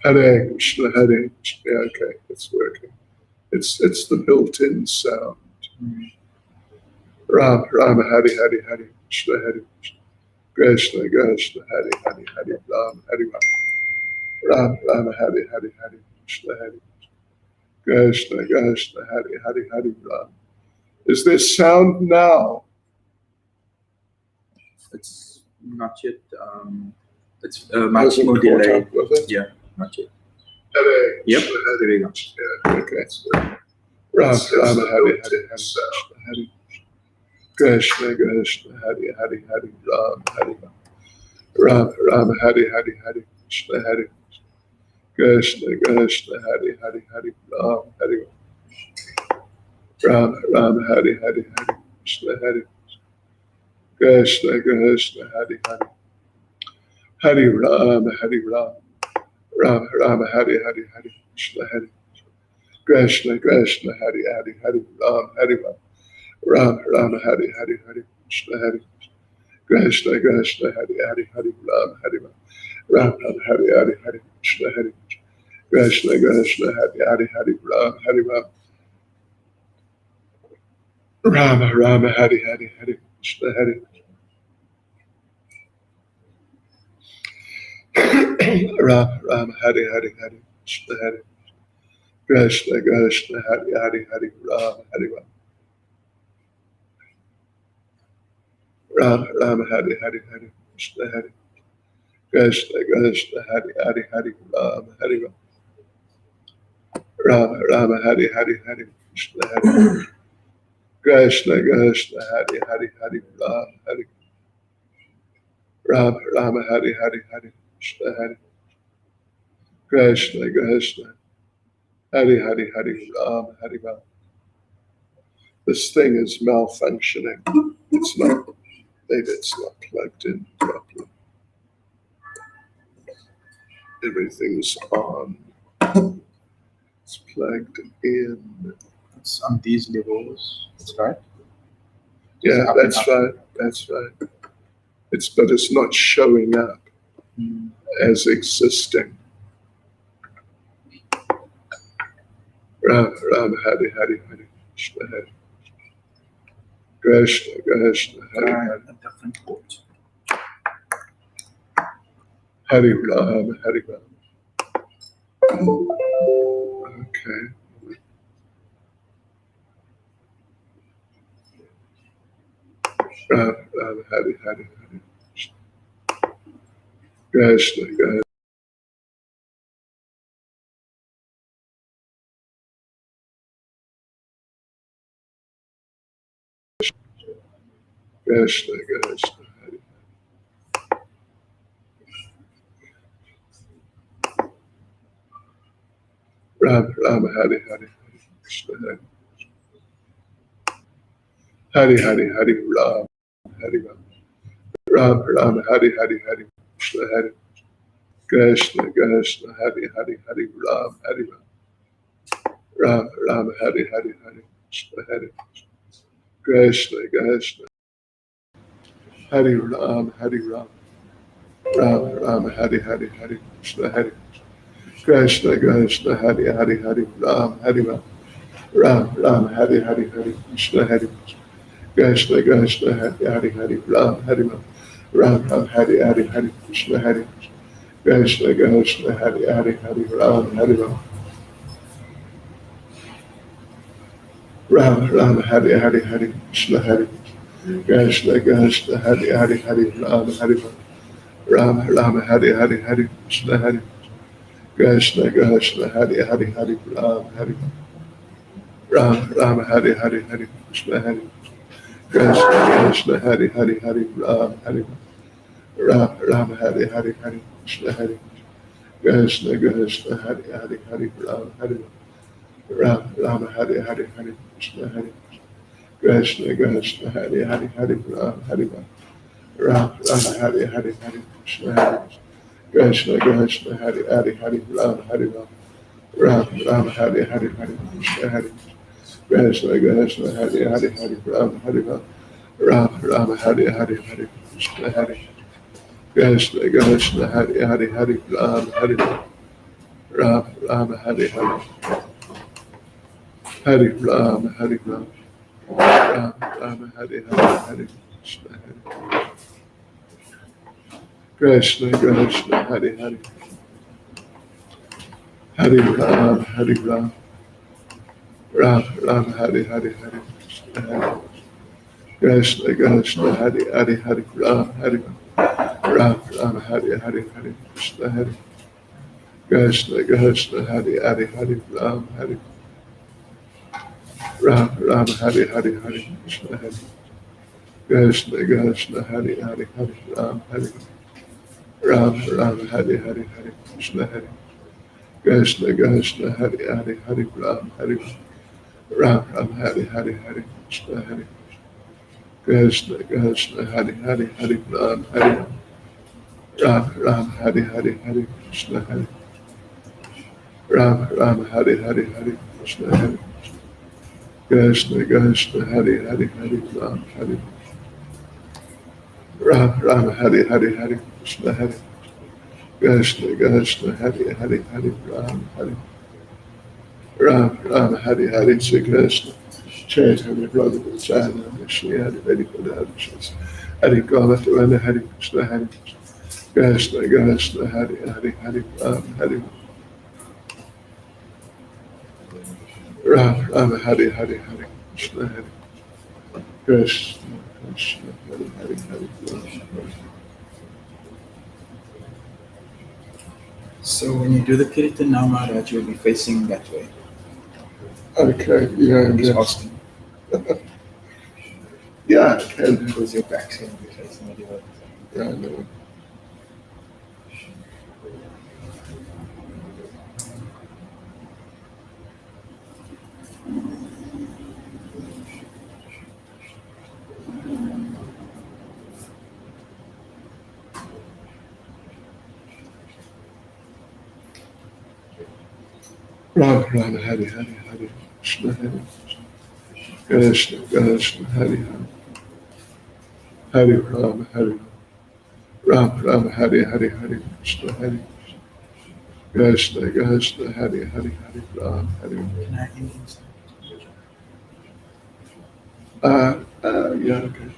Hare Krishna, Hare Krishna. Yeah, okay, it's working. It's the built-in sound. Ram, Ram, Hare, Hare, Hare Krishna, Hare Krishna. Krishna, Krishna, Hare, Hare, Hare Ram, Hare Ram. Ram, Ram, Hare, Hare, Hare Krishna, Hare Krishna, Krishna, Hare, Hare, Hare Ram. Is there sound now? It's not yet. It's much more delayed. Yeah, not yet. Hare, yep, Hare, there we go. Yeah, okay. Ram, Ram, Hare, Hare, Hare Krishna, Krishna, Hare, Hare, Hare Ram, Hare Ram. Ram, Ram, Hare, Hare, Hare Krishna, Hare Krishna, Krishna, Hare, Hare, Hare Ram, Hare Ram. Ram, Ram, Hare, Hare, Hare Krishna, Hare Krishna, Krishna, Hare, Hare. Hare Ram, Hare Ram. Ram, Ram, Hare, Hare, Hare Krishna, Hare Krishna, Krishna, Hare, Hare, Hare Ram, Hare Ram. Ram, Ram, Hare, Hare, Hare Krishna, Hare Krishna, Krishna, Hare, Hare, Hare Ram, Hare Ram. Ram, Ram, Hare, Hare, Hare Krishna, Hare Krishna, Krishna, Hare, Hare, Hare Ram, Hare Ram. Ram, Ram, Hare, Hare, Hare Krishna, Hare Ram, Ram, Hare, Hare, Hare Krishna, Hare Krishna, Krishna, Hare, Hare, Hare Ram, Hare Ram. Ram, Ram, Hare, Hare, Hare Krishna, Hare Krishna, Krishna, Hare, Hare, Hare Ram, Hare Ram. Ram, Ram, Hare, Hare, Hare Krishna, Hare Krishna, Krishna, Hare, Hare, Hare Ram, Hare Ram, Ram, Hare, Hare, Hare Krishna, Hare Krishna, Krishna, Hare, Hare, Hare Ram, Hare Ram. This thing is malfunctioning. It's not, maybe it's not plugged in properly. Everything's on. It's plugged in. It's on these levels. That's right. Yeah, that's right. That's right. But it's not showing up as existing. Ram, Ram, Hare, Hare, Hare Krishna, Hare Krishna, Krishna, Hare Hare. A different port. Hare Ram, Hare Ram. Okay. Ram, Ram, Hare, Hare, Hare Krishna. Krishna, Krishna. Krishna, Krishna, Hare. Ram, Ram, Hare, Hare, Hare Krishna, Hare. Hare, Hare, Hare Ram, Hare Ram. Ram, Ram, Hare, Hare, Hare Krishna, Hare Krishna, Krishna, Hare, Hare, Hare Ram, Hare Ram. Ram, Ram, Hare, Hare, Hare Krishna, Hare Krishna, Krishna, Hare Ram, Hare Ram. Ram, Ram, Hare, Hare, Hare Krishna, Hare Krishna, Krishna, Hare, Hare, Hare Ram, Hare Ram. Ram, Ram, Hare, Hare, Hare Krishna, Hare Krishna, Krishna, Hare, Hare, Hare Ram, Hare Ram. Ram, Ram, Hare, Hare, Hare Krishna, Hare Krishna, Krishna, Hare, Hare, Hare Ram, Hare Ram. Ram, Ram, Hare, Hare, Hare Krishna, Hare Krishna, Krishna, Hare, Hare, Hare Ram, Hare Ram. Ram, Ram, Hare, Hare, Hare Krishna, Hare Krishna, Krishna, Hare, Hare, Hare Ram, Hare Ram. Ram, Ram, Hare, Hare, Hare Krishna, Hare Krishna, Krishna, Hare, Hare, Hare Ram, Hare Ram. Ram, Ram, Hare, Hare, Hare Krishna, Hare Krishna, Krishna, Hare, Hare, Hare Ram, Hare Ram. Ram, Ram, Hare, Hare, Hare Krishna, Hare Krishna, Krishna, Hare, Hare, Hare Ram, Hare Ram. Ram, Ram, Hare, Hare, Hare Krishna, Hare Krishna, Krishna, Hare, Hare, Hare Ram, Hare Ram. Ram, Ram, Hare, Hare, Hare Krishna, Hare Krishna, Krishna, Hare, Hare, Hare Ram, Hare Ram. Ram, Ram, Hare, Hare, Hare Krishna, Hare Krishna, Krishna, Hare, Hare, Hare Ram, Hare Ram. Rama Rama Hare Hare, Hare Rama Hare Rama, Rama Rama Hare Hare, Hare Krishna Krishna Krishna Hare Hare, Hare Rama Hare Rama, Rama Rama Hare Hare, Hare Krishna Krishna Hare Hare, Hare Rama Hare Rama, Rama Hare Hare, Hare Krishna Hare Krishna Krishna Hare Hare, Hare Rama Hare Rama, Rama Hare Hare, Hare Krishna Hare Krishna Krishna Hare Hare, Hare Rama Hare Rama, Rama Hare Hare, Hare Krishna Hare Krishna Krishna Hare Hare, Hare Rama Hare Rama, Rama Hare Hare, Hare Krishna Hare Krishna Krishna Hare Hare, Hare Rama Hare Rama, Rama Hare Hare, Hare Krishna Hare Rama, Rama Hare Hare, Hare Krishna Hare Krishna Krishna Hare Hare, Hare Rama Hare Rama, Rama Hare Hare, Hare Krishna Hare Krishna Krishna Hare Hare, Hare Rama Hare Rama, Rama Hare Hare, Sri Krishna Chaitanya Brother Chaitanya Shri Hare Hare Hare Hare Gamatavana, Hare Krishna Hare Krishna Krishna Hare Hare, Hare Rama Hare Rama, Rama Hare Hare, Hare Krishna Hare Krishna Krishna Hare Hare, Hare Rama. So when you do the Kirtan now, Maharaj, you'll be facing that way. Okay, yeah, He's yes. asking. Yeah, I can. Because your back's going to be facing the other way. Yeah, I know. Rama Rama Hare Hare, Hare Krishna Hare Krishna Krishna Hare Hare, Hare Rama Hare Rama, Rama Hare Hare, Hare Krishna Hare Krishna Krishna Hare Hare, Hare Rama Hare. Can I Indian Yeah, okay.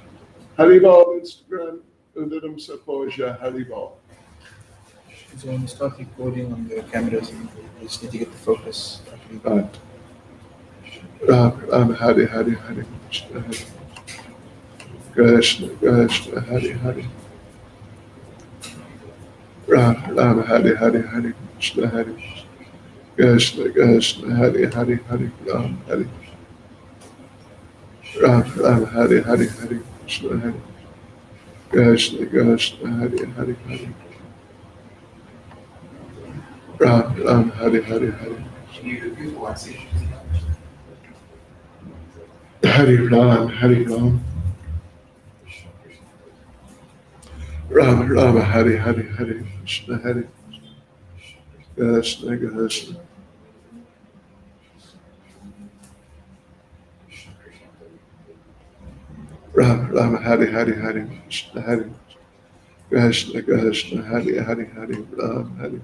Haribol Instagram, Udaram Sapoja Haribol. So when you start recording on the cameras, you just need to get the focus. Right. Ram Hare Hare, Hare Krishna Hare Krishna Krishna Hare Hare, Ram Hare Hare, Hare Krishna Hare Krishna Krishna Hare Hare, Hare Ram Hare Ram Hare Hare, Hare Krishna Hare Krishna Krishna Hare Hare, Hare Ram Hare Hare, Hare Hare Ram, Hare Ram, Ram Ram Hare Hare, Hare Krishna Hare Krishna Krishna Ram Ram Hare Hare, Hare Krishna Hare Krishna Krishna Hare Hare, Hare Ram Hare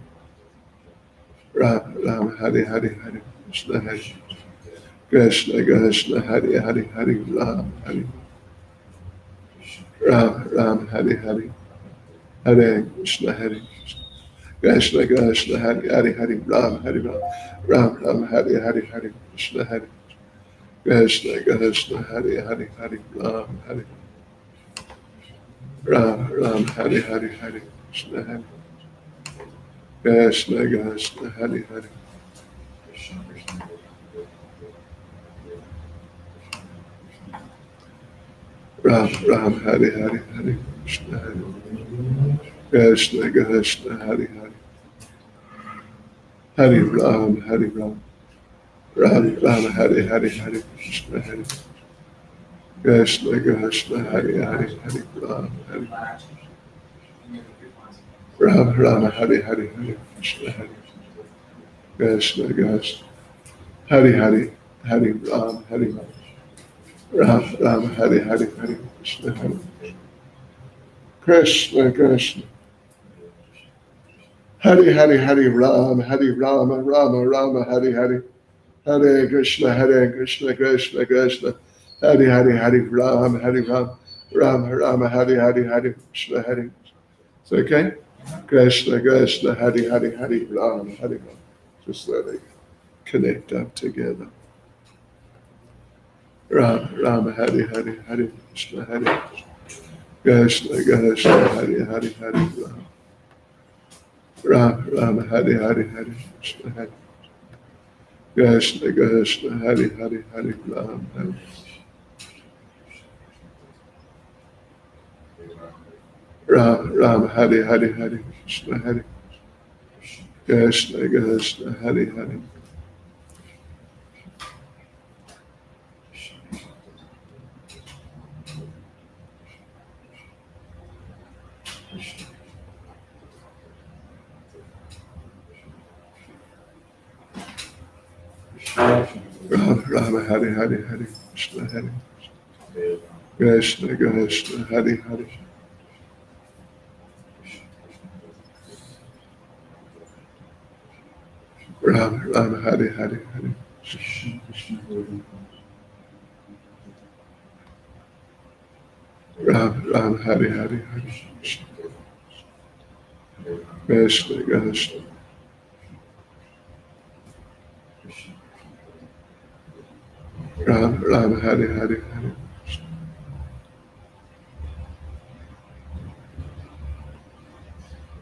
Ram Ram Hare Hare, Hare Krishna Hare Krishna Krishna Hare Hare, Hare Ram Hare Ram Ram Hare Hare, Hare Krishna Hare Krishna Krishna Hare Hare, Hare Ram Hare Ram Ram Hare Hare, Hare Krishna Hare Krishna Krishna Hare Hare, Hare Ram Hare Ram Ram Hare Hare, Hare Krishna Hare Krishna Krishna Hare Hare. Ram Ram Hare Hare, Hare Krishna Hare Krishna Krishna Hare Hare, Hare Ram Hare Ram, Ram Ram Hare Hare, Hare Krishna Hare Krishna Krishna Hare Hare, Hare Ram Hare Ram Ram Hare Hare, Hare Krishna Hare Krishna Krishna Hare Hare, Hare Ram Hare Ram, Ram Ram Hare Hare, Hare Krishna Hare Krishna Krishna Hare Hare Hare Ram, Hare Rama, Rama Rama, Hare Hare. Hare Krishna, Krishna Krishna, Hare Hare Hare Ram, Hare Ram, Rama Rama, Hare Hare Hare Krishna, Hare. It's okay? Krishna Krishna, Hare Hare Hare Ram, Hare Ram. Just let it connect up together. Rama Rama, Hare Hare Hare Krishna, Hare. Krishna Krishna, Hare Hare Hare Ram. Rama Rama, Hare Hare Hare Krishna, Hare. Krishna Krishna, Hare Hare Hare Ram, Hare. Ram Ram, Hare Hare Hare Krishna, Hare. Krishna Krishna, Hare Hare. Ram Ram, Hare Hare Hare Krishna, Hare. Krishna Krishna, Hare Hare. Ram Ram, Hare Hare Hare. Ram Ram, Hare Hare Hare. Krishna Krishna. Ram Ram, Hare Hare Hare.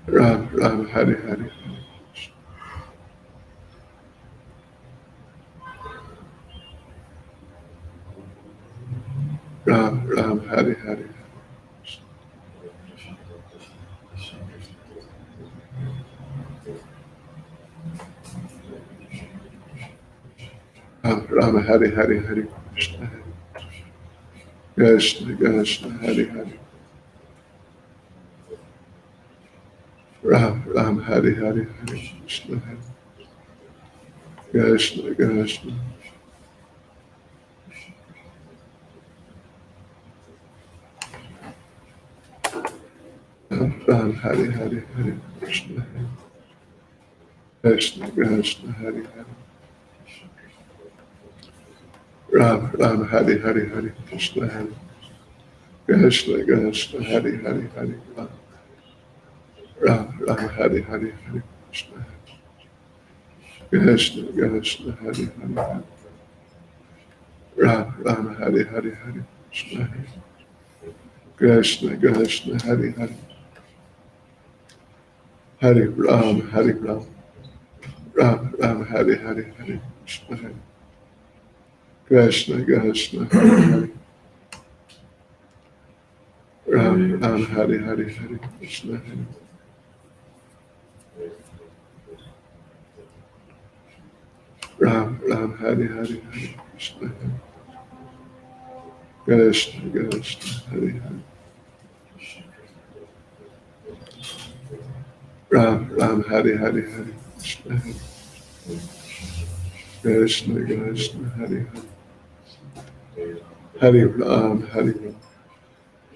Ram Ram, Hare Hare. Ram Ram, Hare Hare. Ram Ram, Hare Hare Hare Krishna, Hare. Krishna Krishna, Hare Hare. Ram Ram, Hare Hare Hare Krishna, Hare. Krishna Krishna. Ram Ram, Hare Hare Hare Krishna, Hare. Krishna Krishna, Hare Hare. Ram Ram, Hare Hare Hare Krishna, Hare. Krishna Krishna, Hare Hare Hare Ram. Ram Ram, Hare Hare Hare Krishna, Hare. Krishna Krishna, Hare Hare. Ram Ram, Hare Hare Hare Krishna, Hare. Krishna Krishna, Hare Hare. Hare Ram, Hare Ram. Ram Ram, Hare Hare Hare Krishna, Hare. Krishna Krishna, Hare Hare. Ram Ram, Hare Hare Hare Krishna, Hare. Ram Ram, Hare Hare Hare Krishna, Hare. Krishna Krishna, Hare Hare. Ram Ram, Hare Hare Hare Krishna, Hare. Krishna Krishna, Hare Hare. Hare Ram, Hare Ram.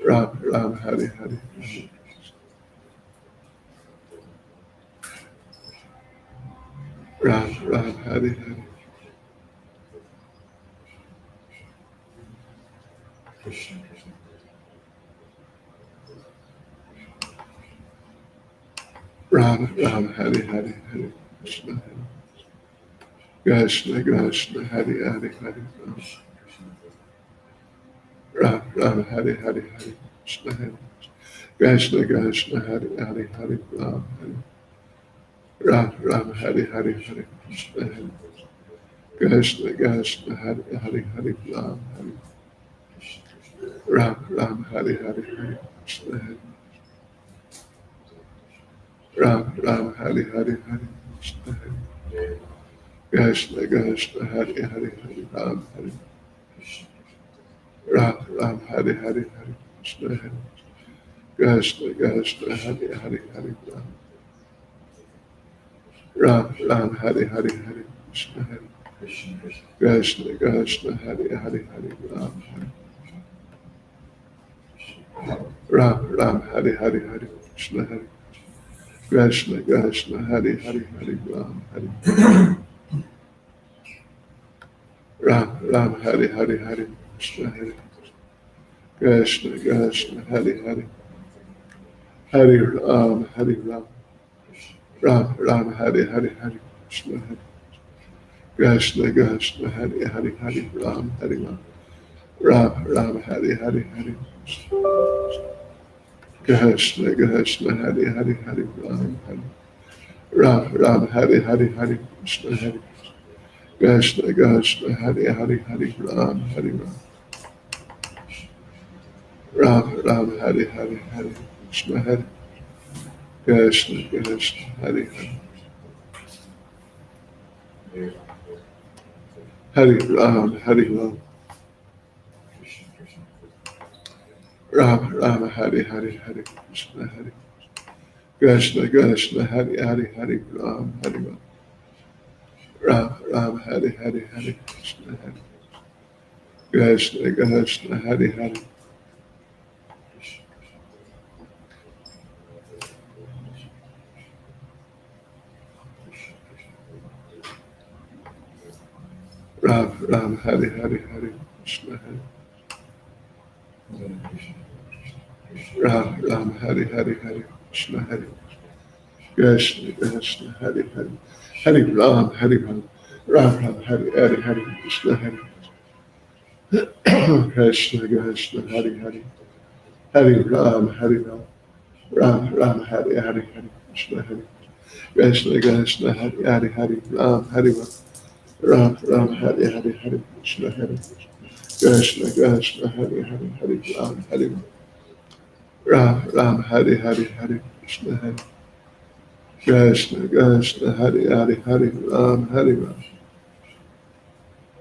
Ram Ram, Hare Hare Hare. Ram Ram, Hare Hare. Ram Ram, Hare Hare Hare Krishna, Hare. Krishna Krishna, Hare Hare Hare Ram. Ram Ram, Hare Hare Hare Krishna, Hare. Krishna Krishna, Hare Hare Hare Ram, Hare. Ram Ram, Hare Hare Hare Krishna, Hare. Krishna Krishna, Hare Hare Hare Ram, Hare. Ram Ram, Hare Hare Hare Krishna, Hare. Ram Ram, Hare Hare Hare Krishna, Hare. Krishna Krishna, Hare Hare Hare Ram, Hare. Ram Ram, Hare Hare Hare Krishna, Hare. Krishna Krishna, Hare Hare Hare Ram. Ram Ram, Hare Hare Hare Krishna, Hare. Krishna Krishna, Hare Hare Hare Ram, Hare. Ram Ram, Hare Hare Hare Krishna, Hare. Krishna Krishna Hare Hare Hare Ram Hare Ram Ram Hare Hare Hare Krishna Hare Krishna Krishna Hare Hare Hare Ram Hare Ram Ram Ram Hare Hare Hare Krishna Hare Krishna Krishna Hare Hare Hare Ram Hare Ram Ram Ram Hare Hare Hare Krishna Krishna Hare Hare Hare Ram Hare Ram Ram Hare Hare Hare Krishna Hare Krishna Krishna Hare Hare Hare Ram Hare Ram Ram Ram Hare Hare Hare Krishna Hare Krishna Krishna Hare Hare Hare Ram Hare Ram Ram Ram Hare Hare Hare Krishna Hare Krishna Krishna Hare Hare Hare Ram Hare Ram Ram Ram Hare Hare Hare Krishna Hare Krishna Krishna Hare Hare Ram Ram Hare Hare Hare Krishna Hare Ram Ram Hare Hare Hare Krishna Hare Krishna Krishna Hare Hare Hare Ram Hare Ram Ram Ram Hare Hare Hare Krishna Hare Krishna Krishna Hare Hare Hare Ram Hare Ram Ram Ram Hare Hare Hare Krishna Hare Krishna Krishna Hare Hare Hare Ram Hare Ram Ram Ram Hare Hare Hare Krishna Hare Krishna Krishna Hare Hare Hare Ram Hare Ram Ram Ram Hare Hare Hare Krishna Hare Krishna Krishna Hare Hare Hare Ram Hare Ram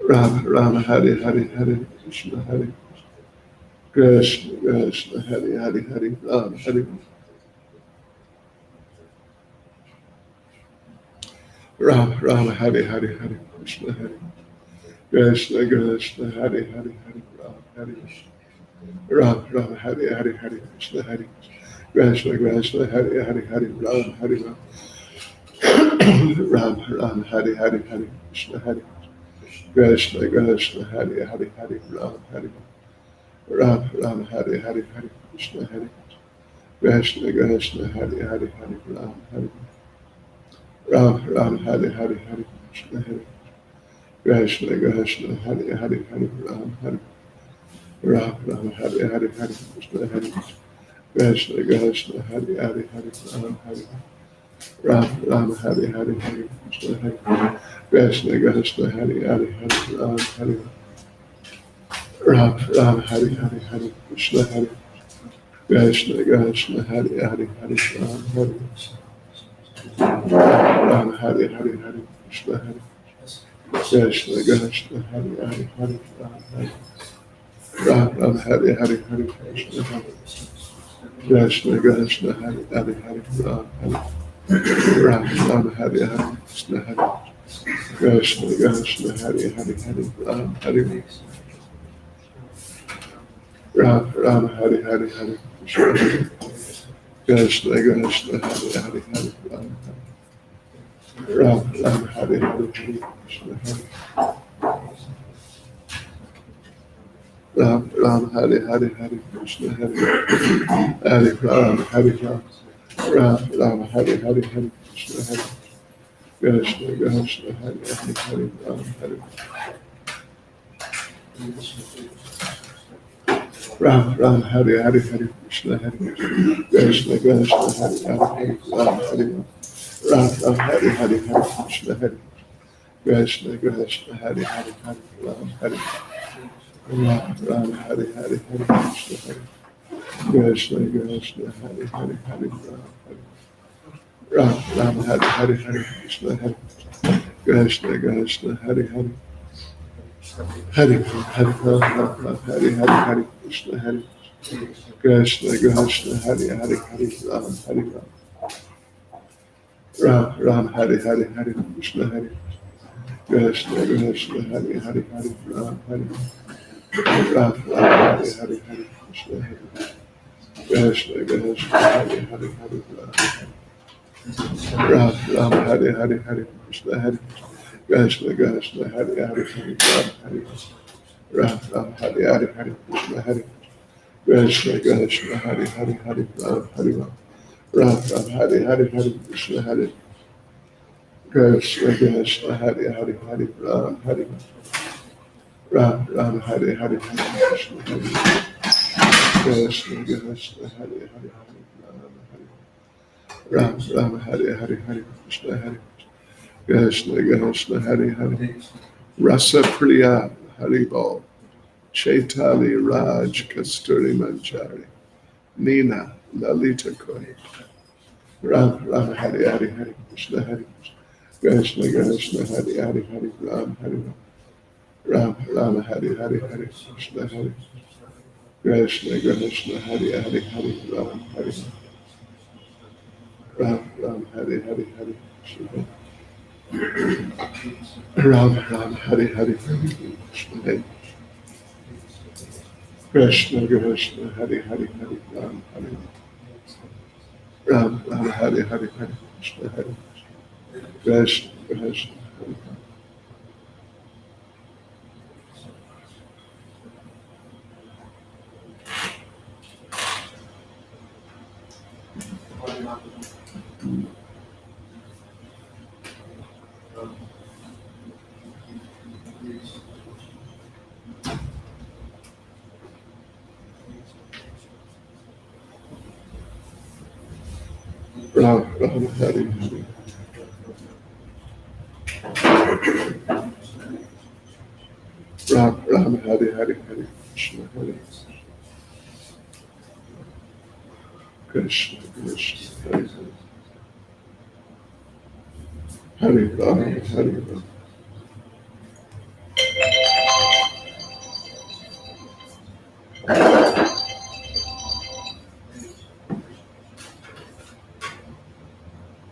Ram Ram Hare Hare Hare Krishna Hare Krishna Krishna Hare Hare Hare Ram Hare Ram Ram Hare Hare Hare Krishna Hare Krishna Krishna Hare Hare Hare Ram Hare Ram Ram Hare Hare Hare Krishna Hare Krishna Krishna Hare Hare Hare Ram Hare Ram Ram Ram Hare Hare Hare Krishna Hare Krishna Krishna Hare Hare Hare Ram Hare Ram Ram Hare Hare Hare Krishna Hare Krishna Krishna Hare Hare Hare Ram Hare Ram Ram Hare Hare Hare Krishna Hare Krishna Krishna Hare Hare Hare Ram Hare Ram Ram Hare Hare Hare Krishna Hare Krishna Krishna Hare Hare Hare Ram Hare Ram Ram Hare Hare Hare Krishna Hare Krishna Krishna Hare Hare Hare Ram Hare Ram Ram Hare Hare Hare Krishna Hare Krishna Krishna Hare Hare Hare Ram Hare Ram Hare Hare Hare Krishna Hare Krishna Krishna Hare Hare Hare Ram Hare Ram Ram Hare Hare Hare Krishna Hare Krishna Krishna Hare Hare Hare Ram Hare Ram Ram Hare Hare Krishna Hare Krishna Krishna Hare Hare Hare Ram Hare Ram Ram Hare Hare Hare Krishna Hare Krishna Krishna Hare Hare Hare Ram Hare Ram Ram Hare Hare Hare Krishna Hare Ram Ram Hare Hare Hare Krishna Hare Hare Ram Hare Ram Ram Ram Hare Hare Hare Krishna Hare Krishna Krishna Hare Hare Hare Ram Hare Ram Ram Hare Hare Hare Krishna Hare Krishna Krishna Hare Hare Hare Ram Hare Ram Ram Hare Hare Hare Krishna Hare Krishna Krishna Hare Hare Hare Ram Hare Ram Ram Hare Hare Hare Krishna Hare Krishna Krishna Hare Hare Hare Ram Ram Hare Hare Hare Krishna Hare Krishna Krishna Hare Hare Hare Hare Ram Ram Hare Hare Hare Krishna Hare Krishna Krishna Hare Hare Hare Ram Hare Ram Ram Hare Hare Hare Krishna Hare Krishna Krishna Hare Hare Hare Ram Hare Ram Ram Hare Hare Hare Krishna Hare Krishna Krishna Hare Hare Hare Ram Hare Ram Ram Hare Hare Hare Krishna Hare Krishna Krishna Hare Hare Hare Ram Ram Hare Hare Hare Krishna Hare Krishna Krishna Hare Hare Hare Ram Hare Ram Ram Ram Hare Hare Hare Krishna Hare Krishna Krishna Hare Hare Hare Ram Hare Ram Ram Hare Hare Hare Krishna Hare Krishna Krishna Hare Hare Hare Ram Ram Hare Hare Hare Krishna Hare Krishna Krishna Hare Hare Rasa Priya Haribol Chaitali Raj Kasturi Manjari Nina Lalita Koi Ram Ram Hare Hare Hare Krishna Hare Krishna Krishna Hare Hare Hare Ram Hare Ram Ram Hare Hare Hare Krishna Hare Krishna Krishna Hare Hare Hare Ram Hare Ram Ram Hare Hare Hare Krishna Ram Ram Hare Hare Hare Krishna Hare Krishna Krishna Hare Hare Hare Ram Hare Ram Ram Hare Hare Hare Krishna Hare Krishna Krishna Hare Ram Ram Hare Hare Ram Ram Hare Hare Hare Krishna Hare Krishna Krishna Hare Hare Ram Hare Ram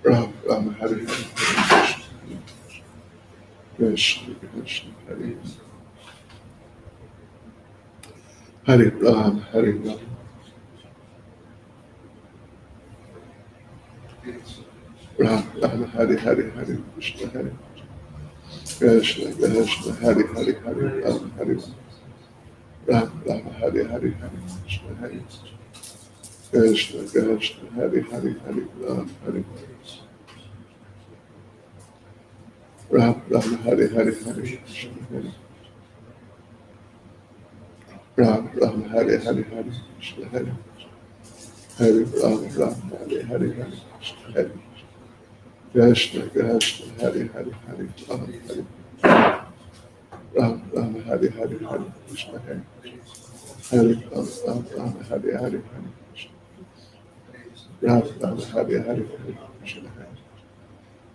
Ram Ram Hare Hare Krishna Krishna Hare Hare Ram Hare Ram Ram Ram Hare Hare Hare Krishna Hare Krishna Krishna Hare Hare Hare Ram Hare Ram Ram Hare Hare Hare Krishna Hare Krishna Krishna Hare Hare Hare Ram Hare Ram Ram Hare Hare Hare Krishna Hare Ram Ram Hare Hare Hare Krishna Hare Hare Ram Ram Hare Hare Hare Krishna Hare Krishna Krishna Hare Hare Hare Ram Hare Ram Ram Hare Hare Hare Krishna Hare Hare Ram Ram Ram Hare Hare Hare Krishna Ram Ram Hare Hare Hare Krishna Hare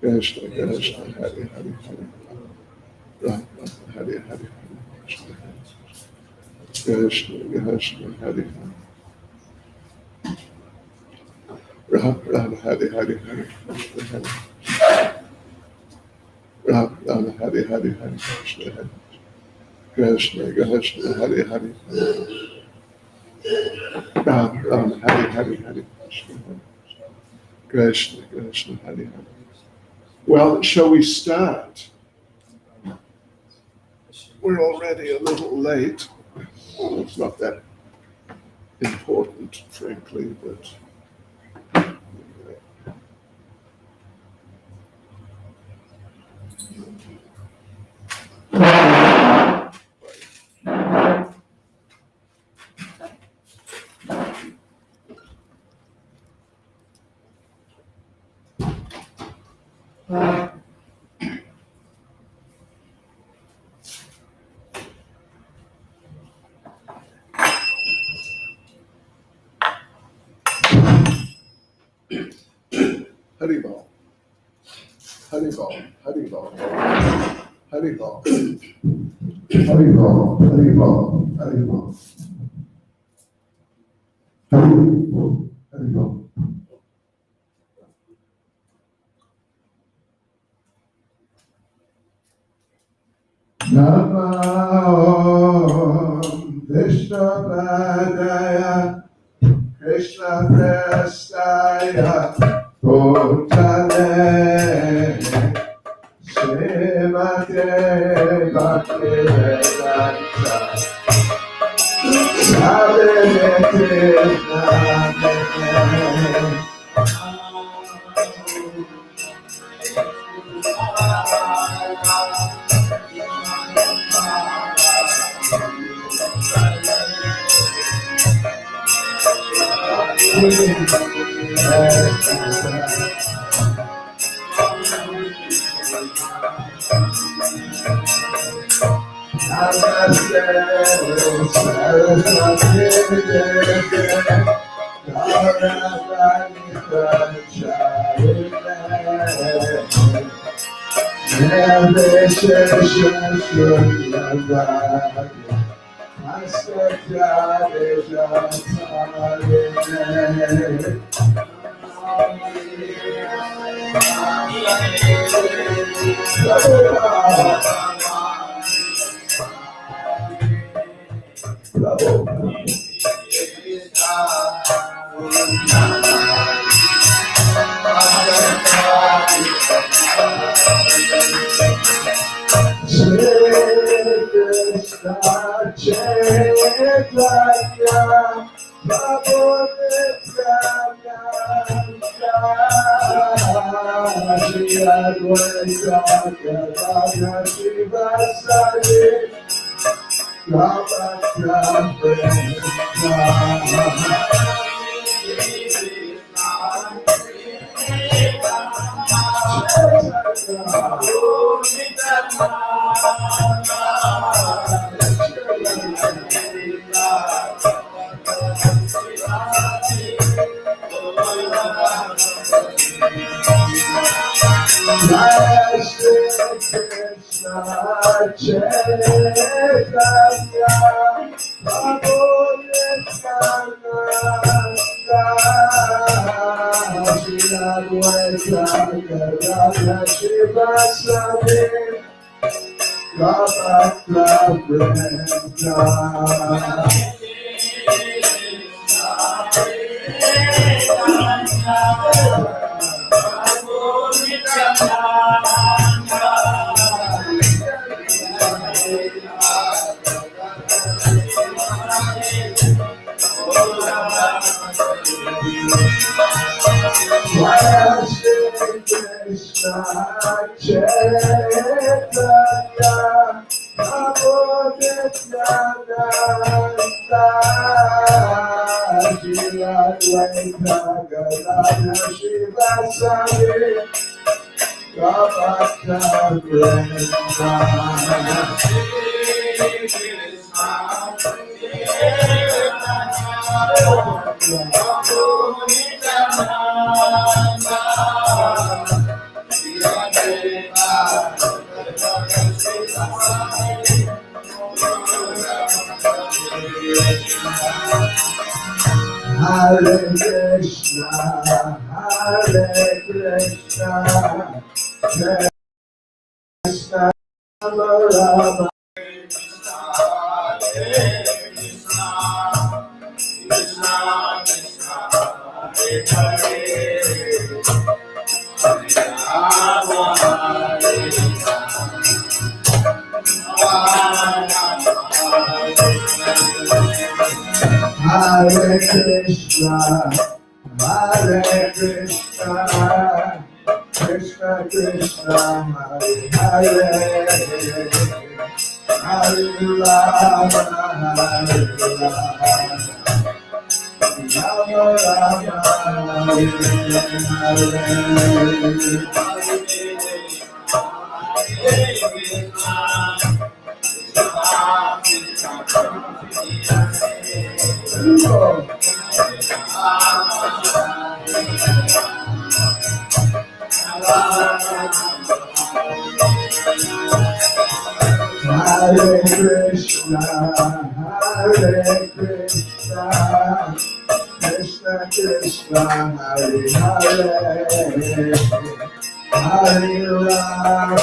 Krishna Krishna Hare Hare Hare Ram Ram Hare Hare Hare Krishna Hare Krishna Krishna Hare Hare Ram Ram Hare Hare Hare Krishna Hare Ram Ram Hare Hare Hare Krishna Hare Krishna Krishna Hare Hare Ram Ram Hare Hare Hare Krishna Hare Krishna Krishna Hare Hare. Well, shall we start? We're already a little late. It's not that important, frankly, but Haribol, Haribol, Haribol, Haribol, Haribol, Haribol, Haribol, Haribol, Haribol. Namo Vishnu Padaya Krishna Prestaya Bhutale Srimate Bhakti Vedanta Sadhete Namete Hare Krishna, Hare Krishna, Krishna Rama, Hare Krishna, Hare Krishna, Krishna Krishna, Hare Hare, Hare Rama, Hare Rama, Rama Rama, Hare Krishna, Hare Krishna, Krishna Krishna, Hare Hare, Hare Rama,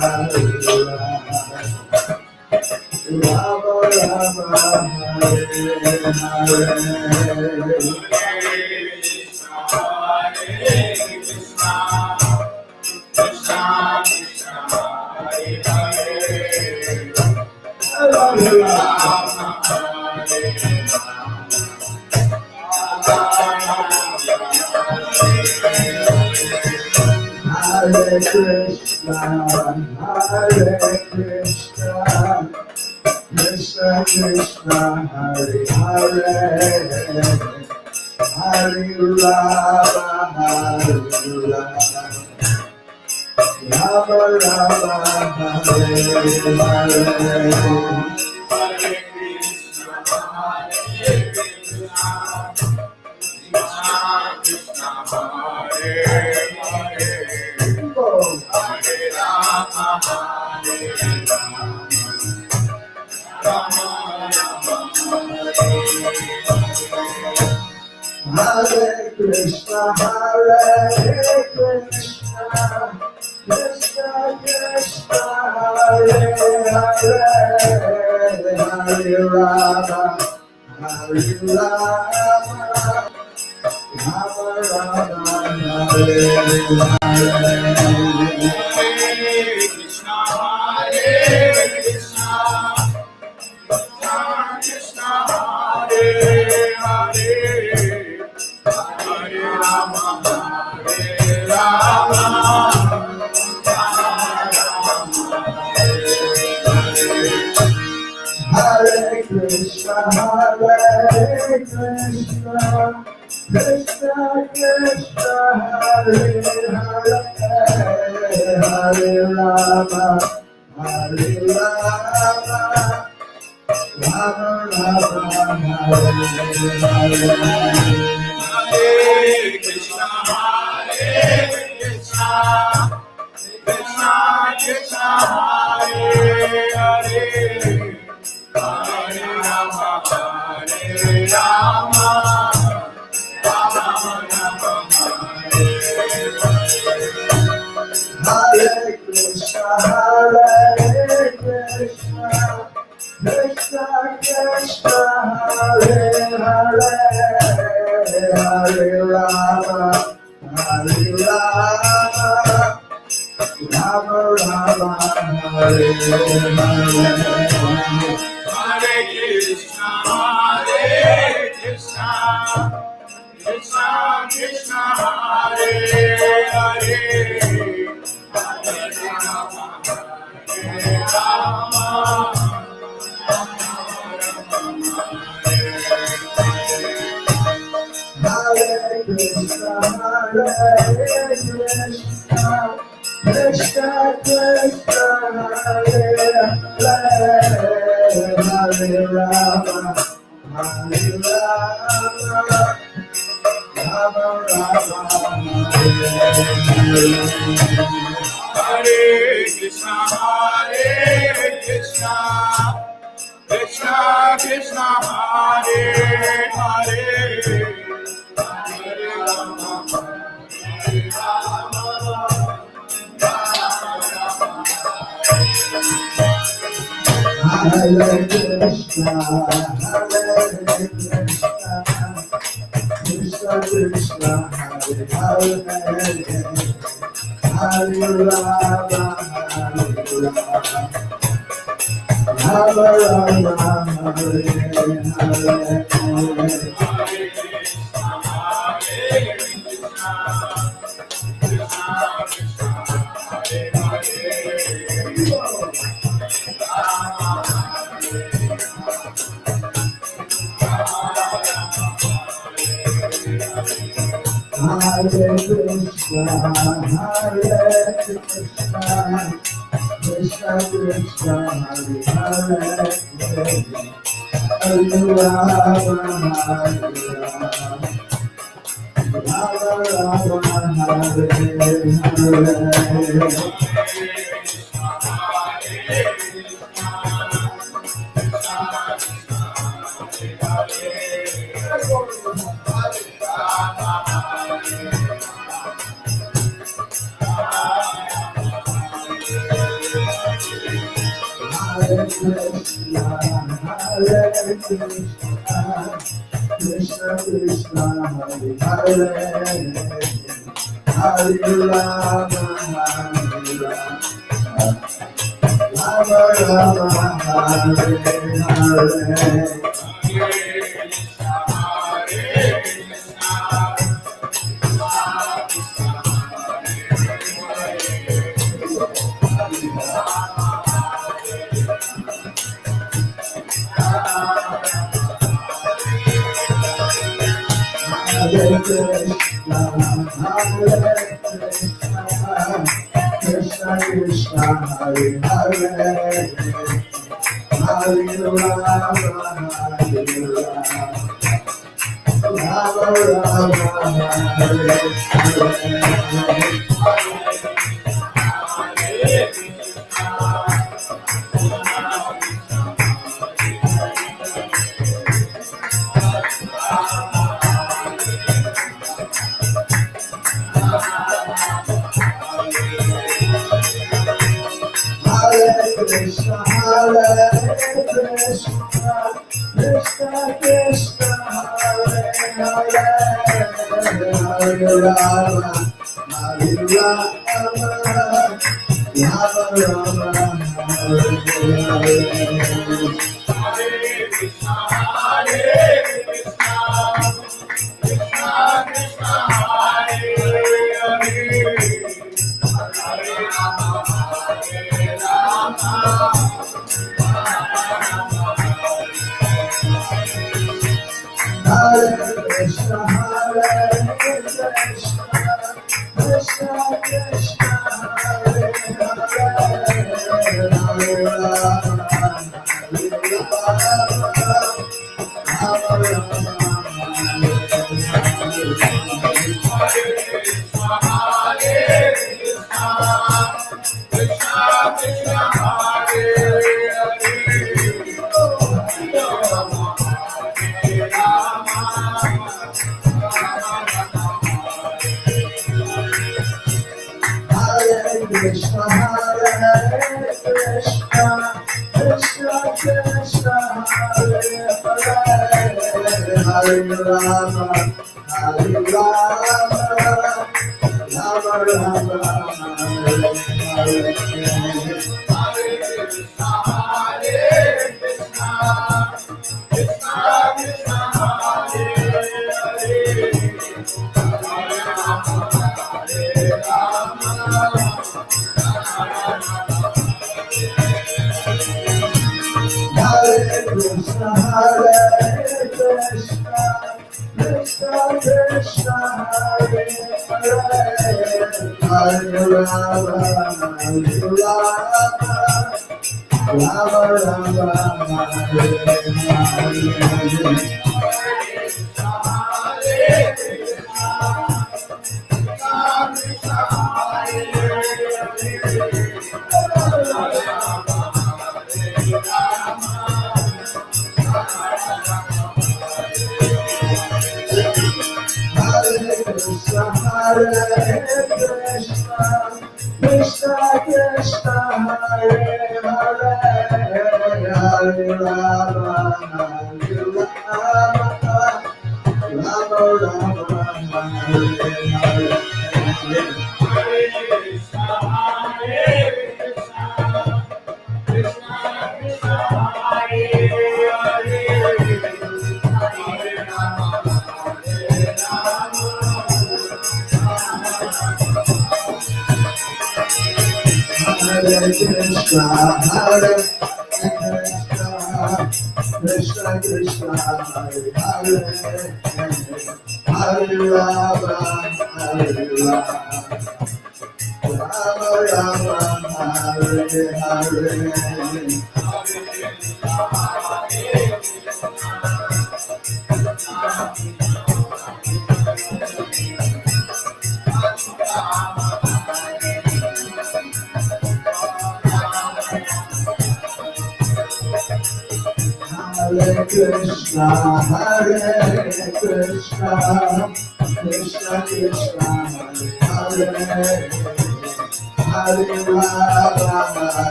Hare Rama, Rama Rama, Hare Hare.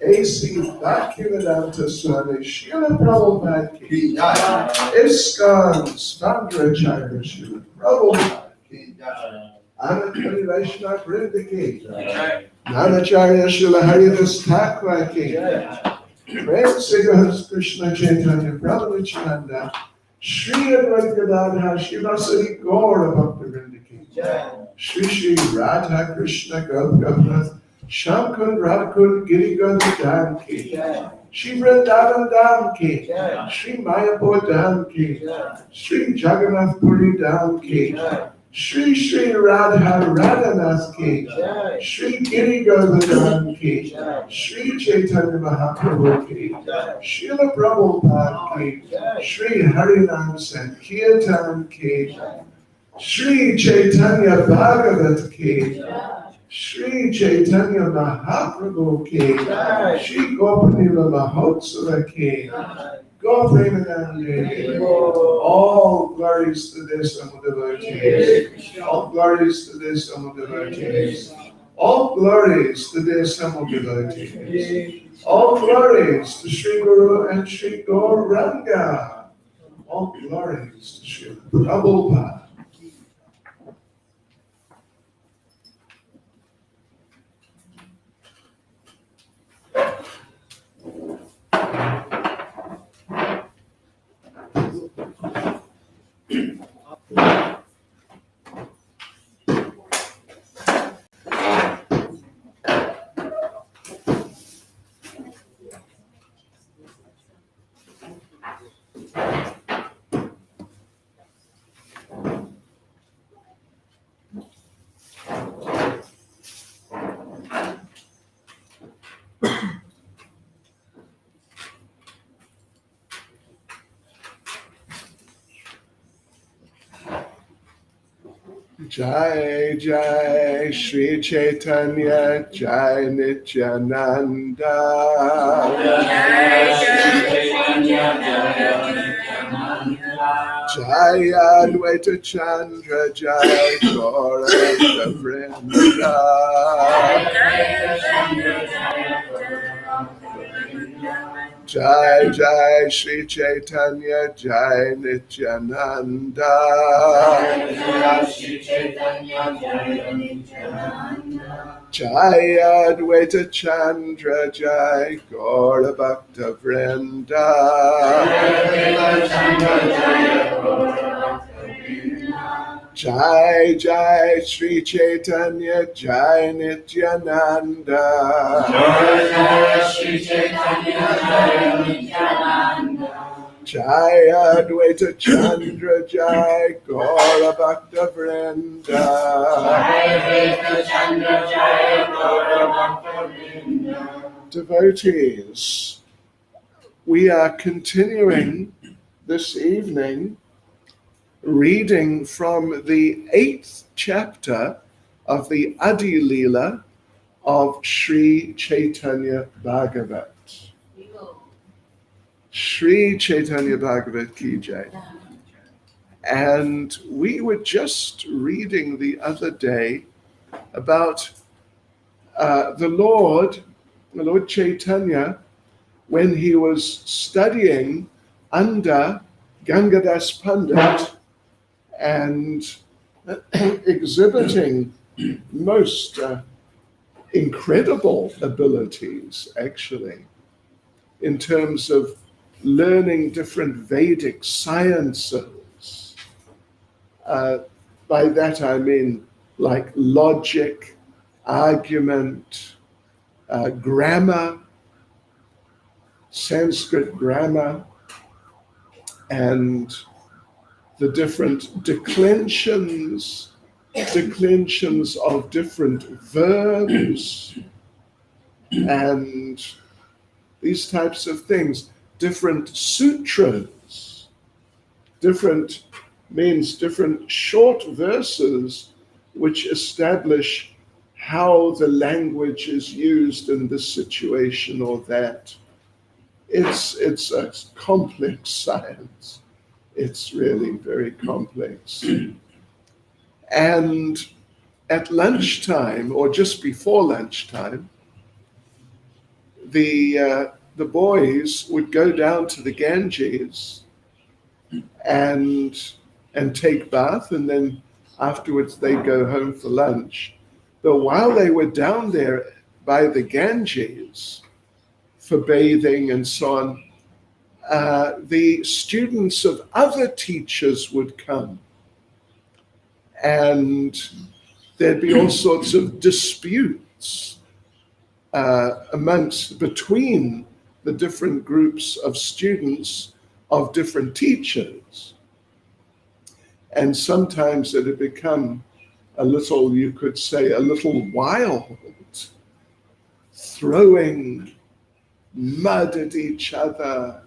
A.C. Bhaktivedanta Swami Srila Prabhupada Ki Jai. ISKCON Svandracharya Srila Prabhupada Ki Jai. Anatoli Vaishnava Vrinda Ki Jai. Nanacharya Srila Haridas Thakur Ki Jai. Prem Siddhas Krishna Chaitanya Prabhu Nityananda Shri Advaita Gadadhar Shivasari Gaura Bhakta Vrinda Ki Shri Shri Radha Krishna Gopinath Shamkund Radhakund Giri Govardhan Ki Shri Vrindavan Dham Ki Shri Mayapur Dham Ki Shri Jagannath Puri Dham Ki Shri Shri Radha Radhanath Ki Shri Giri Govardhan Ki Shri Chaitanya Mahaprabhu Ki Srila Prabhupada Ki Shri Harinam Sankirtan Ki Shri Chaitanya Bhagavat Ki Shri Chaitanya Mahaprabhu Ki Shri Gopanila Mahotsava Ki Gopremanandi. All glories to this Sama devotees. All glories to this Sama devotees. All glories to this Sama devotees. All glories to Sri Guru and Sri Gauranga. All glories to Sri Prabhupada. Jai Jai Shri Chaitanya Jai Nityananda Jai Advaita Chandra Jai Gaura Vrinda Jai Jai Shri Chaitanya Jai Nityananda Jai Advaita Chandra Jai Gaura Bhakta Vrinda Jai Jai Shri Chaitanya Jai Nityananda Jai Jai Shri Chaitanya Jai Nityananda Jai Advaita Chandra Jai Gaura Bhakta Vrinda Jai Advaita Chandra Jai Gaura Bhakta Vrinda. Devotees, we are continuing this evening reading from the 8th chapter of the Adi Leela of Sri Chaitanya Bhagavat. Sri Chaitanya Bhagavat Ki Jai. And we were just reading the other day about the Lord Chaitanya, when he was studying under Gangadas Pandit and exhibiting most incredible abilities, actually, in terms of learning different Vedic sciences. By that I mean like logic, argument, grammar, Sanskrit grammar, and the different declensions of different verbs, and these types of things, different sutras, different short verses which establish how the language is used in this situation or that. It's a complex science. It's really very complex. And at lunchtime, or just before lunchtime, the boys would go down to the Ganges and take bath, and then afterwards they'd go home for lunch. But while they were down there by the Ganges for bathing and so on, the students of other teachers would come, and there'd be all sorts of disputes between the different groups of students of different teachers. And sometimes it had become a little, you could say, a little wild, throwing mud at each other,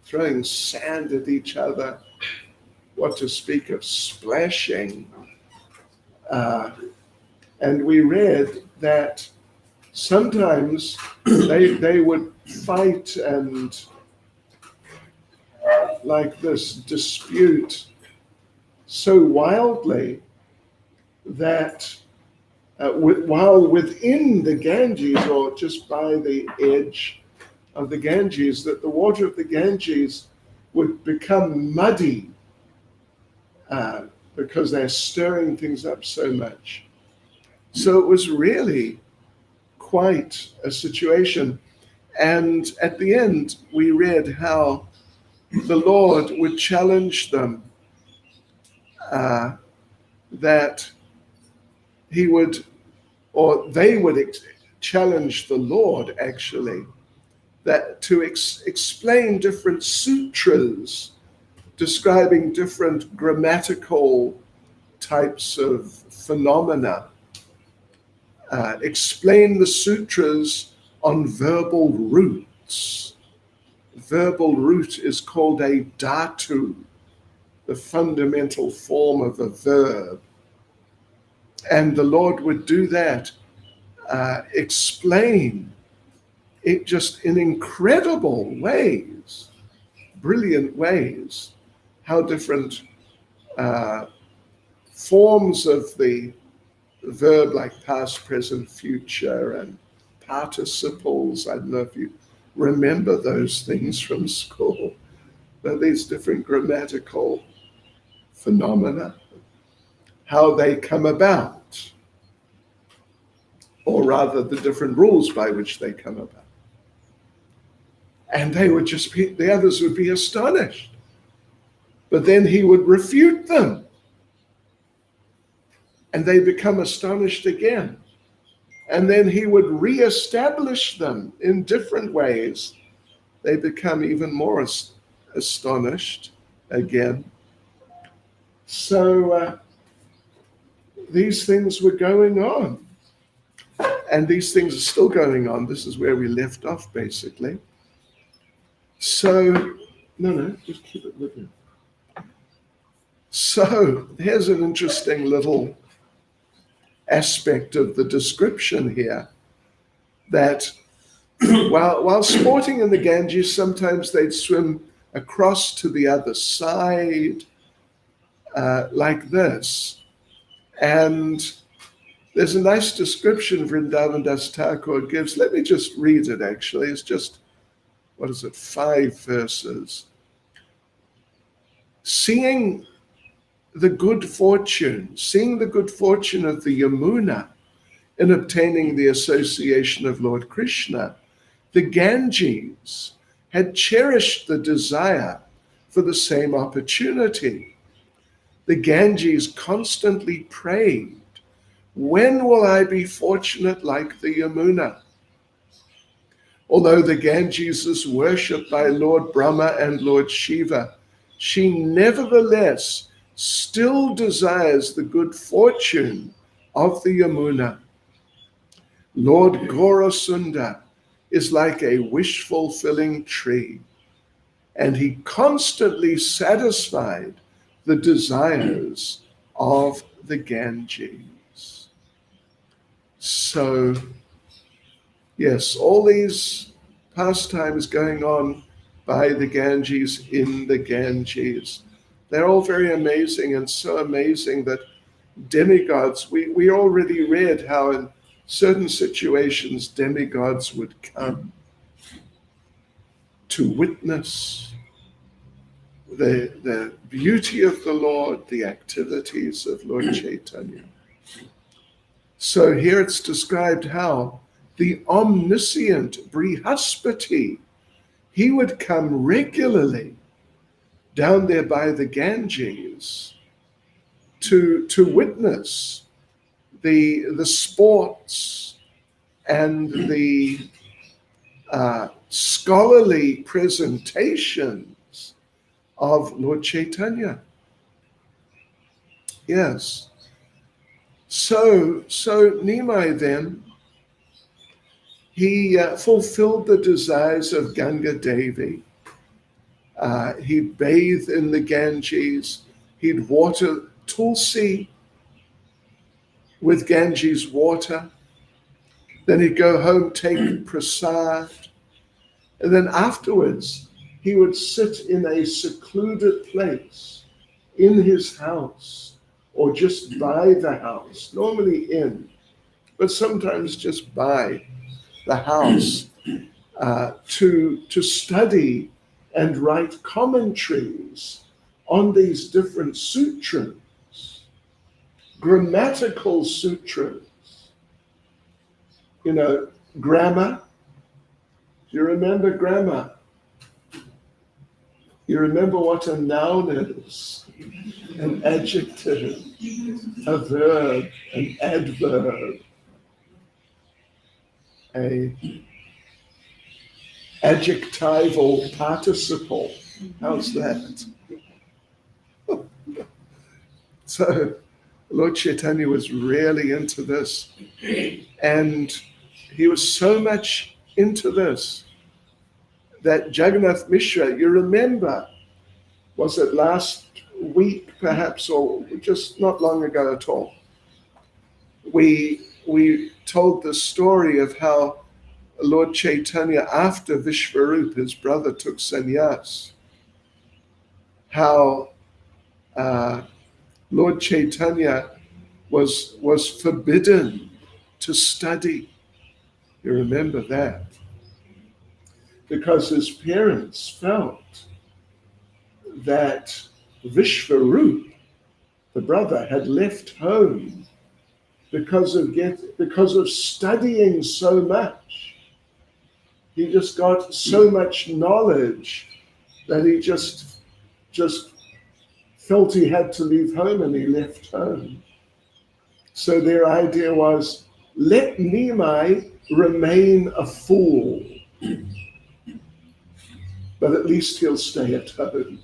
throwing sand at each other, what to speak of splashing. And we read that sometimes they would fight and like this dispute so wildly that while within the Ganges, or just by the edge of the Ganges, that the water of the Ganges would become muddy because they're stirring things up so much. So it was really quite a situation. And at the end, we read how the Lord would challenge them, that he would, or they would challenge the Lord actually, that to explain different sutras describing different grammatical types of phenomena, explain the sutras on verbal roots. Verbal root is called a dhatu, the fundamental form of a verb. And the Lord would do that, explain it just in incredible ways, brilliant ways, how different forms of the verb, like past, present, future, and participles. I don't know if you remember those things from school, but these different grammatical phenomena, how they come about, or rather the different rules by which they come about. And they would just be, the others would be astonished. But then he would refute them. And they become astonished again. And then he would reestablish them in different ways. They become even more astonished again. So these things were going on. And these things are still going on. This is where we left off, basically. So, no, just keep it with you. So here's an interesting little aspect of the description here, that while sporting in the Ganges, sometimes they'd swim across to the other side like this. And there's a nice description Vrindavan Das Thakur gives. Let me just read it, actually. It's just, 5 verses. Seeing the good fortune of the Yamuna in obtaining the association of Lord Krishna, the Ganges had cherished the desire for the same opportunity. The Ganges constantly prayed, "When will I be fortunate like the Yamuna?" Although the Ganges is worshipped by Lord Brahma and Lord Shiva, she nevertheless still desires the good fortune of the Yamuna. Lord Gaurasunda is like a wish-fulfilling tree, and he constantly satisfied the desires of the Ganges. So, yes, all these pastimes going on by the Ganges, in the Ganges, they're all very amazing, and so amazing that demigods, we already read how in certain situations demigods would come to witness the beauty of the Lord, the activities of Lord Chaitanya. So here it's described how the omniscient Brihaspati, he would come regularly down there by the Ganges to witness the sports and the scholarly presentations of Lord Chaitanya. Yes. So Nimai then, he fulfilled the desires of Ganga Devi. He'd bathe in the Ganges. He'd water Tulsi with Ganges water. Then he'd go home, take prasad. And then afterwards, he would sit in a secluded place in his house or just by the house, normally in, but sometimes just by the house to study and write commentaries on these different sutras, grammatical sutras. You know, grammar. Do you remember grammar? You remember what a noun is, an adjective, a verb, an adverb, a adjectival participle. How's that? So Lord Chaitanya was really into this, and he was so much into this that Jagannath Mishra, you remember, was it last week perhaps, or just not long ago at all, we told the story of how Lord Chaitanya, after Vishvarup, his brother, took sannyas, how Lord Chaitanya was forbidden to study. You remember that? Because his parents felt that Vishvarup, the brother, had left home because of studying so much. He just got so much knowledge that he just felt he had to leave home, and he left home. So their idea was, let Nimai remain a fool, but at least he'll stay at home.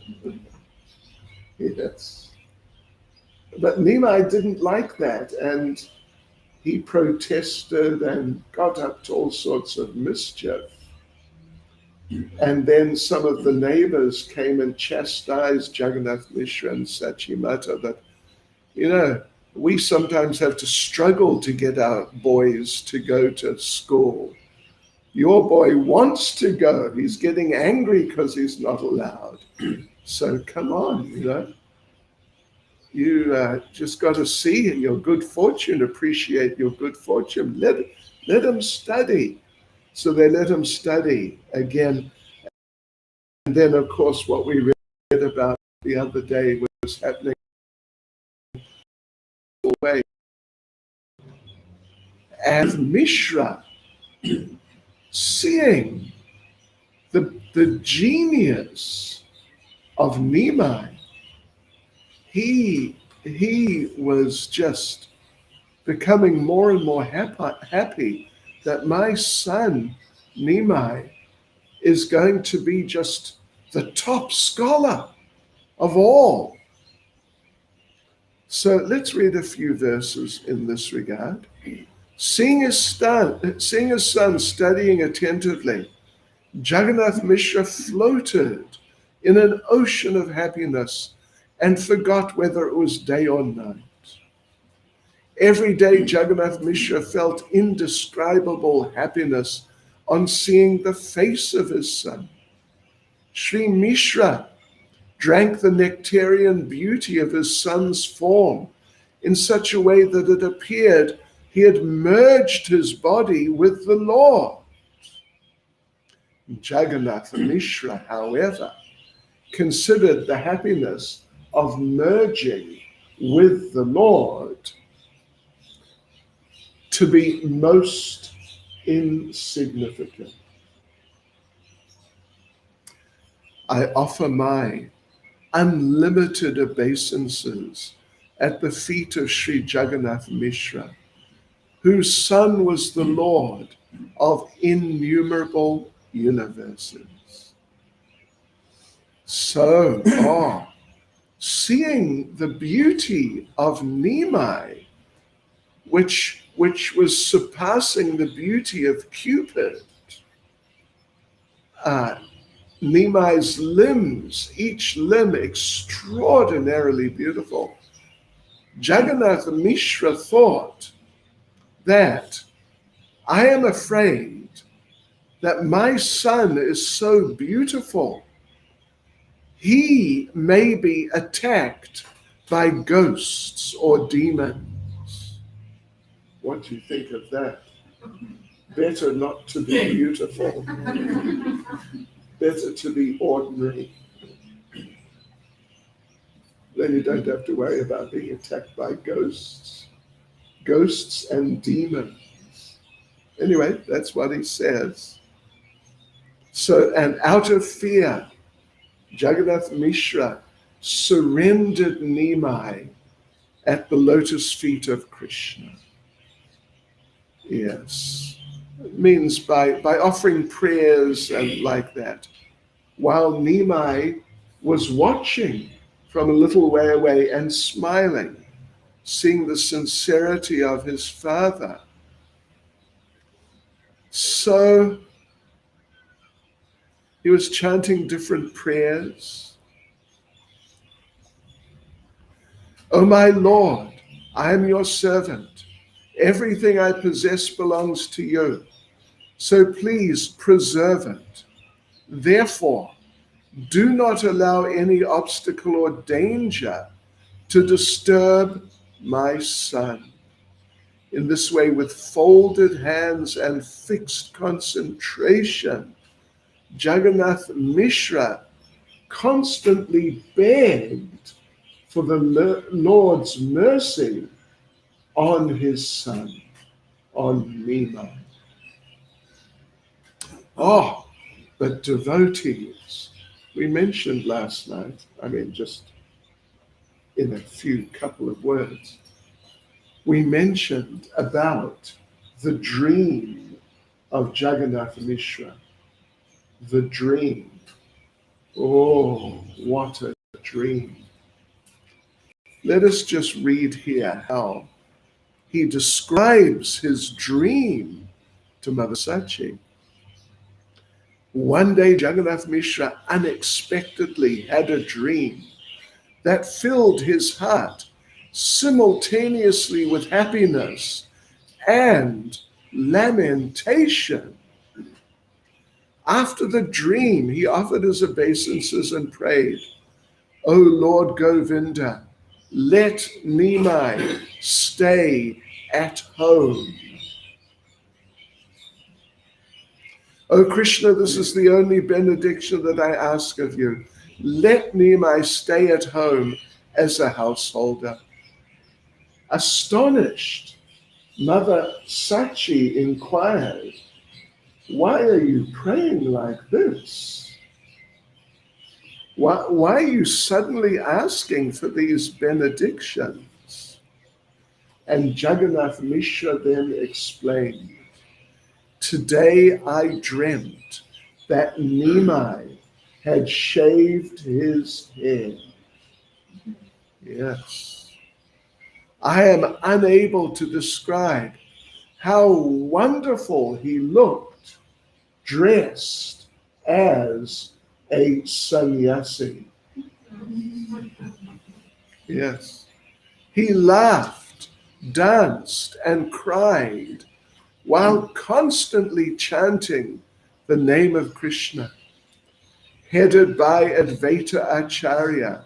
Yes. But Nimai didn't like that, and he protested and got up to all sorts of mischief. And then some of the neighbors came and chastised Jagannath Mishra and Sachimata that, you know, we sometimes have to struggle to get our boys to go to school. Your boy wants to go. He's getting angry because he's not allowed. So come on, you know. You just got to see your good fortune, appreciate your good fortune. Let him study. So they let him study again. And then, of course, what we read about the other day was happening away. And Mishra, seeing the genius of Nimai, he was just becoming more and more happy that my son, Nimai, is going to be just the top scholar of all. So let's read a few verses in this regard. Seeing his son studying attentively, Jagannath Mishra floated in an ocean of happiness and forgot whether it was day or night. Every day, Jagannath Mishra felt indescribable happiness on seeing the face of his son. Sri Mishra drank the nectarian beauty of his son's form in such a way that it appeared he had merged his body with the Lord. Jagannath Mishra, however, considered the happiness of merging with the Lord to be most insignificant. I offer my unlimited obeisances at the feet of Sri Jagannath Mishra, whose son was the Lord of innumerable universes. So, seeing the beauty of Nimai, which was surpassing the beauty of Cupid, Nimai's limbs, each limb extraordinarily beautiful, Jagannath Mishra thought that I am afraid that my son is so beautiful, he may be attacked by ghosts or demons. What do you think of that? Better not to be beautiful. Better to be ordinary. Then you don't have to worry about being attacked by ghosts and demons. Anyway, that's what he says. So, and out of fear, Jagannath Mishra surrendered Nimai at the lotus feet of Krishna. Yes. It means by offering prayers and like that, while Nimai was watching from a little way away and smiling, seeing the sincerity of his father. So he was chanting different prayers. "O my Lord, I am your servant. Everything I possess belongs to you. So please preserve it. Therefore, do not allow any obstacle or danger to disturb my son." In this way, with folded hands and fixed concentration, Jagannath Mishra constantly begged for the Lord's mercy on his son, on Nimai. But devotees, we mentioned last night, just in a few couple of words, we mentioned about the dream of Jagannath Mishra. The dream. Oh, what a dream. Let us just read here how he describes his dream to Mother Sachi. One day, Jagannath Mishra unexpectedly had a dream that filled his heart simultaneously with happiness and lamentation. After the dream, he offered his obeisances and prayed, "O Lord Govinda, let Nimai stay at home." "O Krishna, this is the only benediction that I ask of you. Let Nimai stay at home as a householder." Astonished, Mother Sachi inquired, "Why are you praying like this? Why are you suddenly asking for these benedictions?" And Jagannath Mishra then explained, "Today I dreamt that Nimai had shaved his head." Yes. I am unable to describe how wonderful he looked, dressed as a sannyasi. Yes. He laughed, danced, and cried while constantly chanting the name of Krishna. Headed by Advaita Acharya,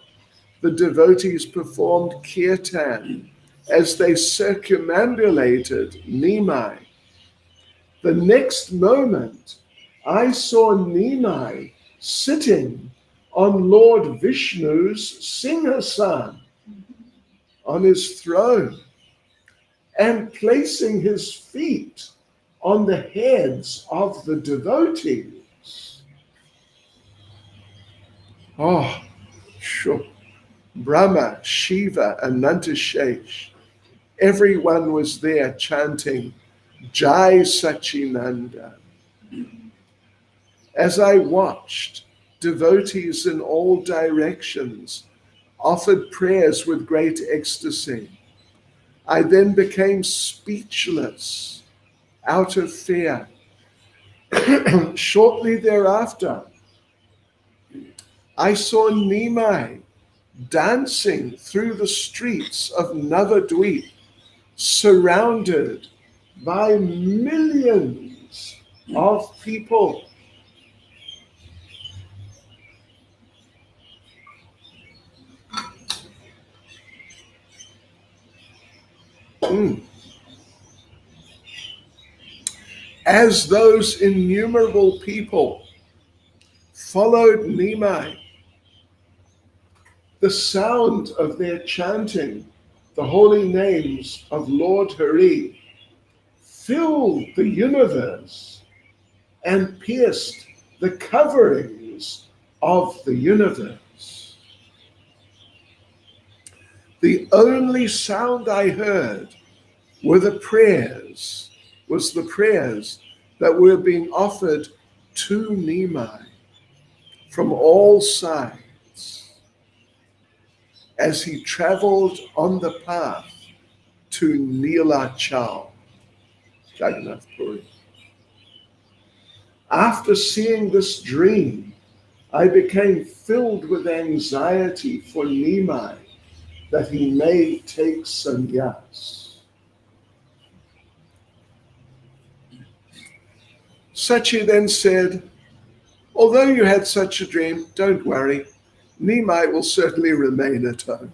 the devotees performed kirtan as they circumambulated Nimai. The next moment, I saw Nimai sitting on Lord Vishnu's Singhasan, on his throne, and placing his feet on the heads of the devotees. Oh, sure. Brahma, Shiva, and Nantashesh. Everyone was there chanting Jai Sachinanda. As I watched, devotees in all directions offered prayers with great ecstasy. I then became speechless out of fear. Shortly thereafter, I saw Nimai dancing through the streets of Navadvip, surrounded by millions of people. As those innumerable people followed Nimai, the sound of their chanting the holy names of Lord Hari filled the universe and pierced the coverings of the universe. The only sound I heard was the prayers that were being offered to Nimai from all sides as he traveled on the path to Nilachal, Jagannath Puri. After seeing this dream, I became filled with anxiety for Nimai that he may take sannyas. Sachi then said, although you had such a dream, don't worry, Nimai will certainly remain at home.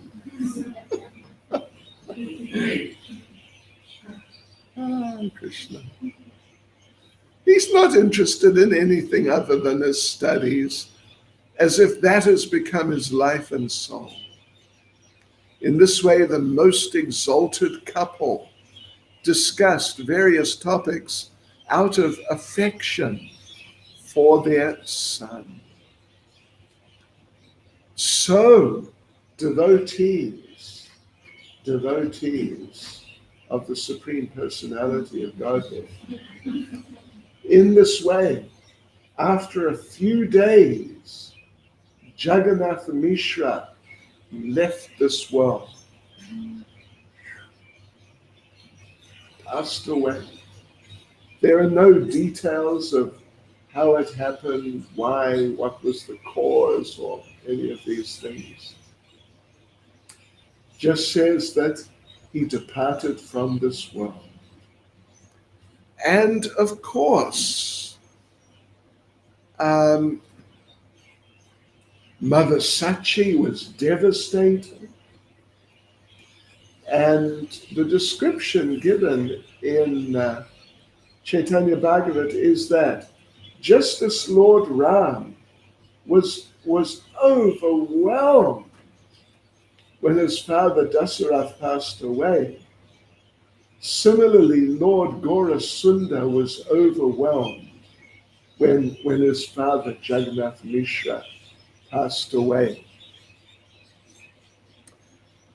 Krishna. He's not interested in anything other than his studies, as if that has become his life and soul. In this way, the most exalted couple discussed various topics out of affection for their son. So, devotees of the Supreme Personality of Godhead, in this way, after a few days, Jagannath Mishra left this world, passed away. There are no details of how it happened, why, what was the cause, or any of these things. Just says that he departed from this world. And of course, Mother Sachi was devastated. And the description given in Chaitanya Bhagavat is that just as Lord Ram was overwhelmed when his father Dasarath passed away, similarly Lord Gaurasunda was overwhelmed when his father Jagannath Mishra passed away.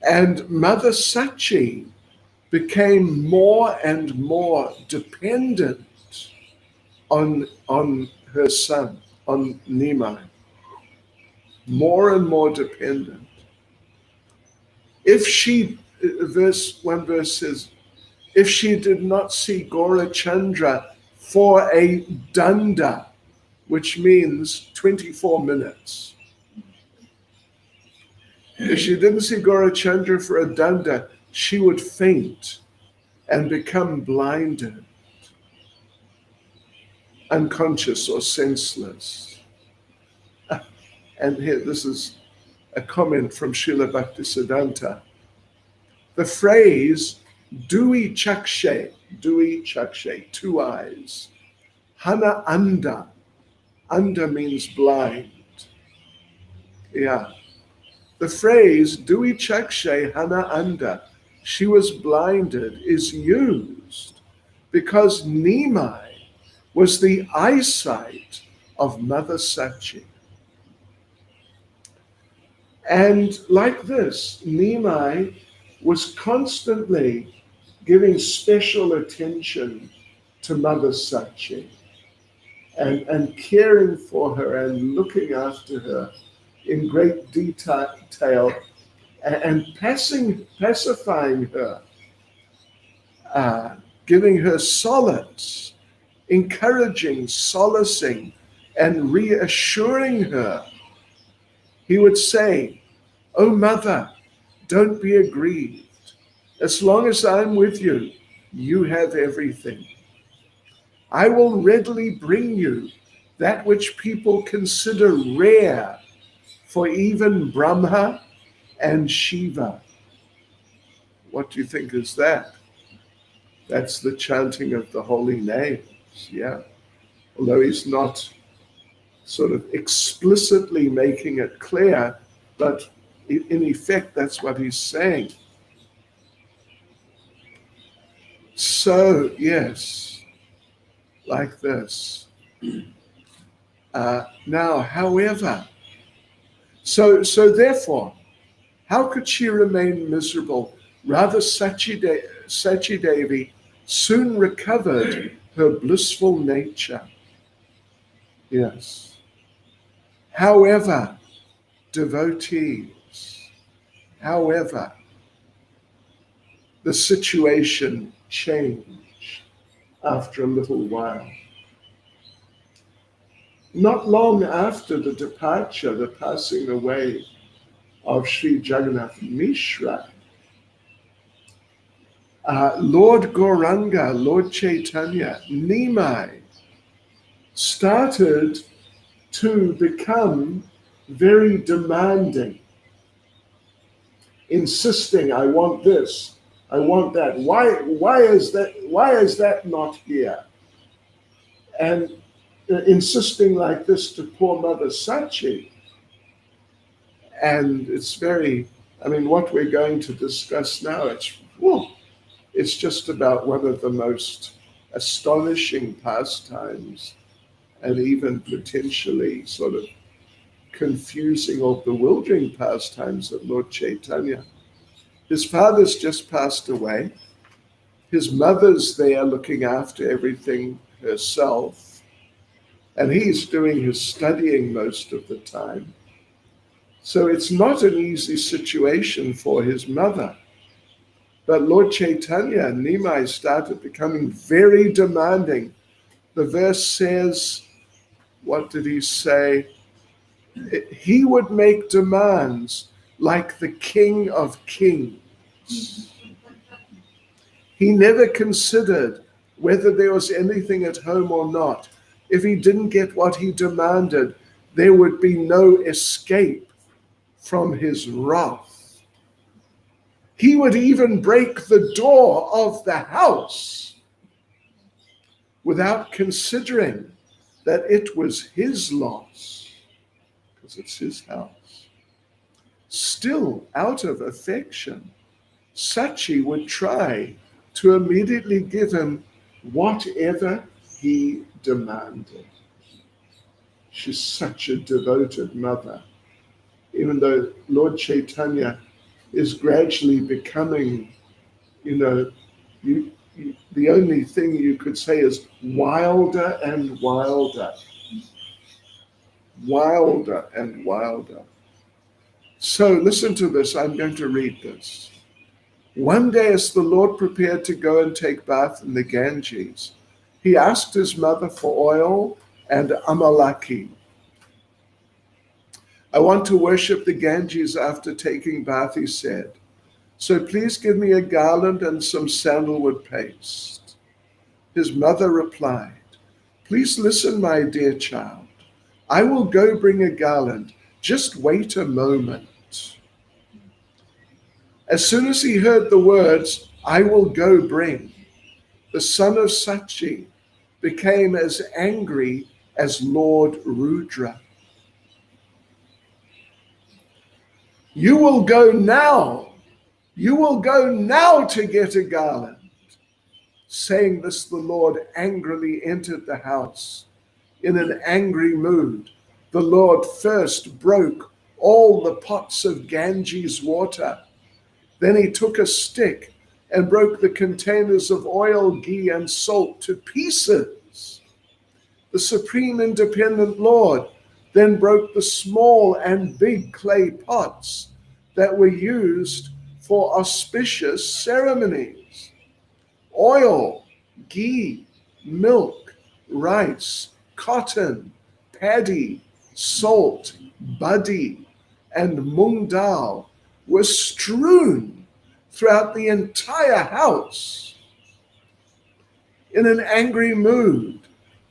And Mother Sachi became more and more dependent on her son, on Nimai. More and more dependent. If she, one verse says, if she did not see Gaurachandra for a danda, which means 24 minutes. If she didn't see Gaurachandra for a danda, she would faint and become blinded, unconscious or senseless. And here, this is a comment from Srila Bhaktisiddhanta. The phrase, dui chakshe, two eyes, hana anda means blind. Yeah. The phrase, dui chakshe hana anda, she was blinded, is used because Nimai was the eyesight of Mother Sachi. And like this, Nimai was constantly giving special attention to Mother Sachi and caring for her and looking after her in great detail and pacifying her, giving her solace, encouraging, solacing, and reassuring her. He would say, "Oh, Mother, don't be aggrieved. As long as I'm with you, you have everything. I will readily bring you that which people consider rare for even Brahma and Shiva." What do you think is that? That's the chanting of the holy names, yeah. Although he's not sort of explicitly making it clear, but in effect, that's what he's saying. So, yes, like this. Now, however, so therefore, how could she remain miserable? Rather, Sachi Devi soon recovered her blissful nature. Yes. However, devotees, however, the situation changed after a little while. Not long after the departure, the passing away of Sri Jagannath Mishra, Lord Gauranga, Lord Chaitanya, Nimai, started to become very demanding, insisting, "I want this, I want that. Why is that not here?" And insisting like this to poor Mother Sachi. And it's what we're going to discuss now, it's just about one of the most astonishing pastimes and even potentially sort of confusing or bewildering pastimes of Lord Chaitanya. His father's just passed away. His mother's there looking after everything herself. And he's doing his studying most of the time. So it's not an easy situation for his mother. But Lord Chaitanya and Nimai started becoming very demanding. The verse says, what did he say? He would make demands like the King of Kings. He never considered whether there was anything at home or not. If he didn't get what he demanded, there would be no escape from his wrath. He would even break the door of the house without considering that it was his loss, because it's his house. Still, out of affection, Sachi would try to immediately give him whatever he demanded. She's such a devoted mother. Even though Lord Chaitanya is gradually becoming, the only thing you could say is wilder and wilder. Wilder and wilder. So listen to this. I'm going to read this. One day, as the Lord prepared to go and take bath in the Ganges, he asked his mother for oil and amalaki. "I want to worship the Ganges after taking bath," he said. "So please give me a garland and some sandalwood paste." His mother replied, "Please listen, my dear child. I will go bring a garland. Just wait a moment." As soon as he heard the words, "I will go bring," the son of Sachi became as angry as Lord Rudra. "You will go now. You will go now to get a garland." Saying this, the Lord angrily entered the house. In an angry mood, the Lord first broke all the pots of Ganges water. Then he took a stick and broke the containers of oil, ghee, and salt to pieces. The Supreme Independent Lord then broke the small and big clay pots that were used for auspicious ceremonies. Oil, ghee, milk, rice, cotton, paddy, salt, buddy, and mung dal were strewn throughout the entire house. In an angry mood,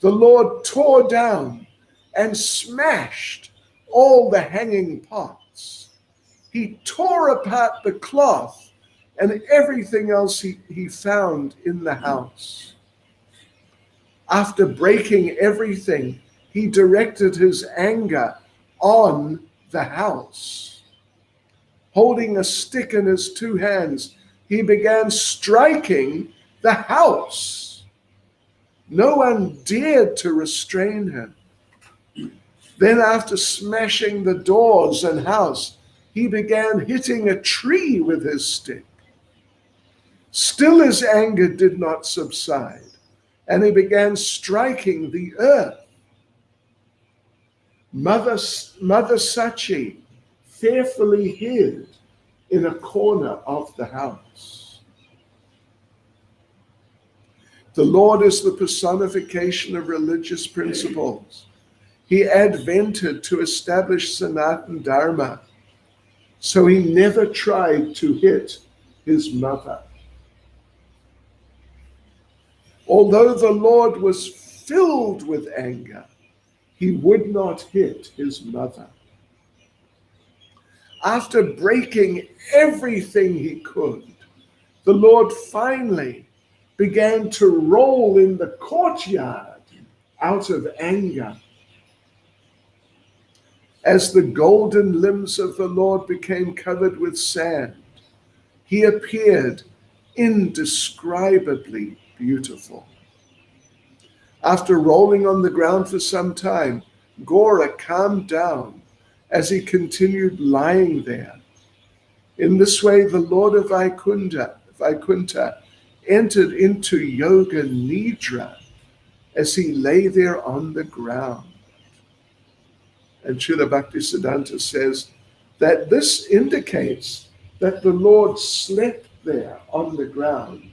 the Lord tore down and smashed all the hanging pots. He tore apart the cloth and everything else he found in the house. After breaking everything, he directed his anger on the house. Holding a stick in his two hands, he began striking the house. No one dared to restrain him. Then, after smashing the doors and house, he began hitting a tree with his stick. Still his anger did not subside, and he began striking the earth. Mother Sachi fearfully hid in a corner of the house. The Lord is the personification of religious principles. He advented to establish Sanatana Dharma, so he never tried to hit his mother. Although the Lord was filled with anger, he would not hit his mother. After breaking everything he could, the Lord finally began to roll in the courtyard out of anger. As the golden limbs of the Lord became covered with sand, he appeared indescribably beautiful. After rolling on the ground for some time, Gora calmed down as he continued lying there. In this way, the Lord of Vaikuntha entered into Yoga Nidra as he lay there on the ground. And Srila Bhaktisiddhanta says that this indicates that the Lord slept there on the ground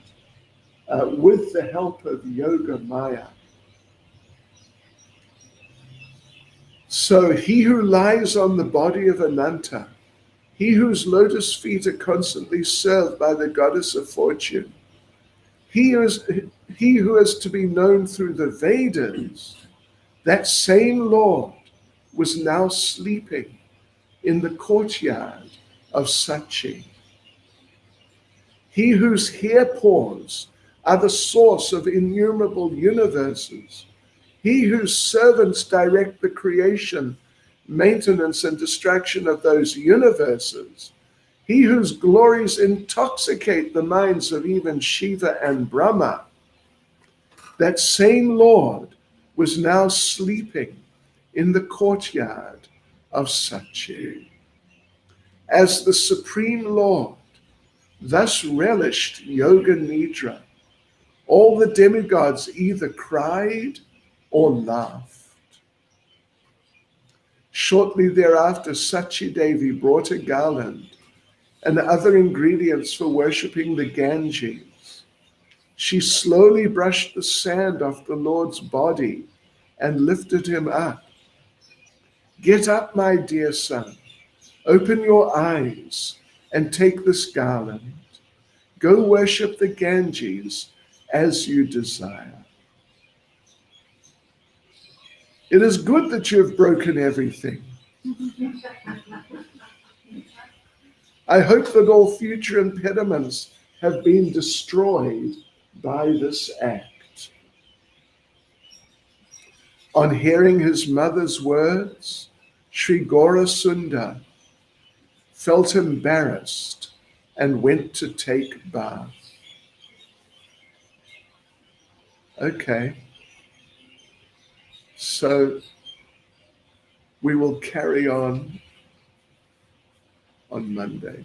with the help of Yoga Maya. So he who lies on the body of Ananta, he whose lotus feet are constantly served by the goddess of fortune, he who is to be known through the Vedas, that same Lord was now sleeping in the courtyard of Sachi. He whose hair paws are the source of innumerable universes, he whose servants direct the creation, maintenance, and distraction of those universes, he whose glories intoxicate the minds of even Shiva and Brahma, that same Lord was now sleeping in the courtyard of Sachi. As the Supreme Lord thus relished Yoga Nidra, all the demigods either cried or laughed. Shortly thereafter, Sachi Devi brought a garland and other ingredients for worshipping the Ganges. She slowly brushed the sand off the Lord's body and lifted him up. "Get up, my dear son. Open your eyes and take this garland. Go worship the Ganges as you desire." It is good that you have broken everything. I hope that all future impediments have been destroyed by this act. On hearing his mother's words, Sri Gaura Sundar felt embarrassed and went to take bath. Okay. So we will carry on on Monday.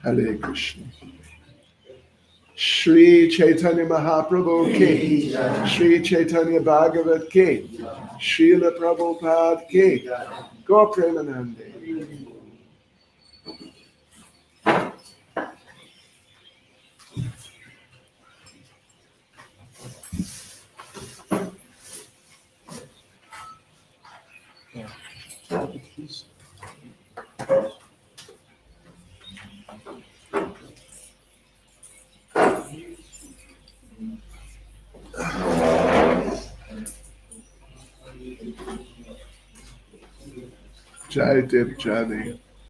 Hare Krishna. Shri Chaitanya Mahaprabhu ki, Shri Chaitanya Bhagavat ki, Srila Prabhupada ki, Gaur Premanande. Jai Dev Jani.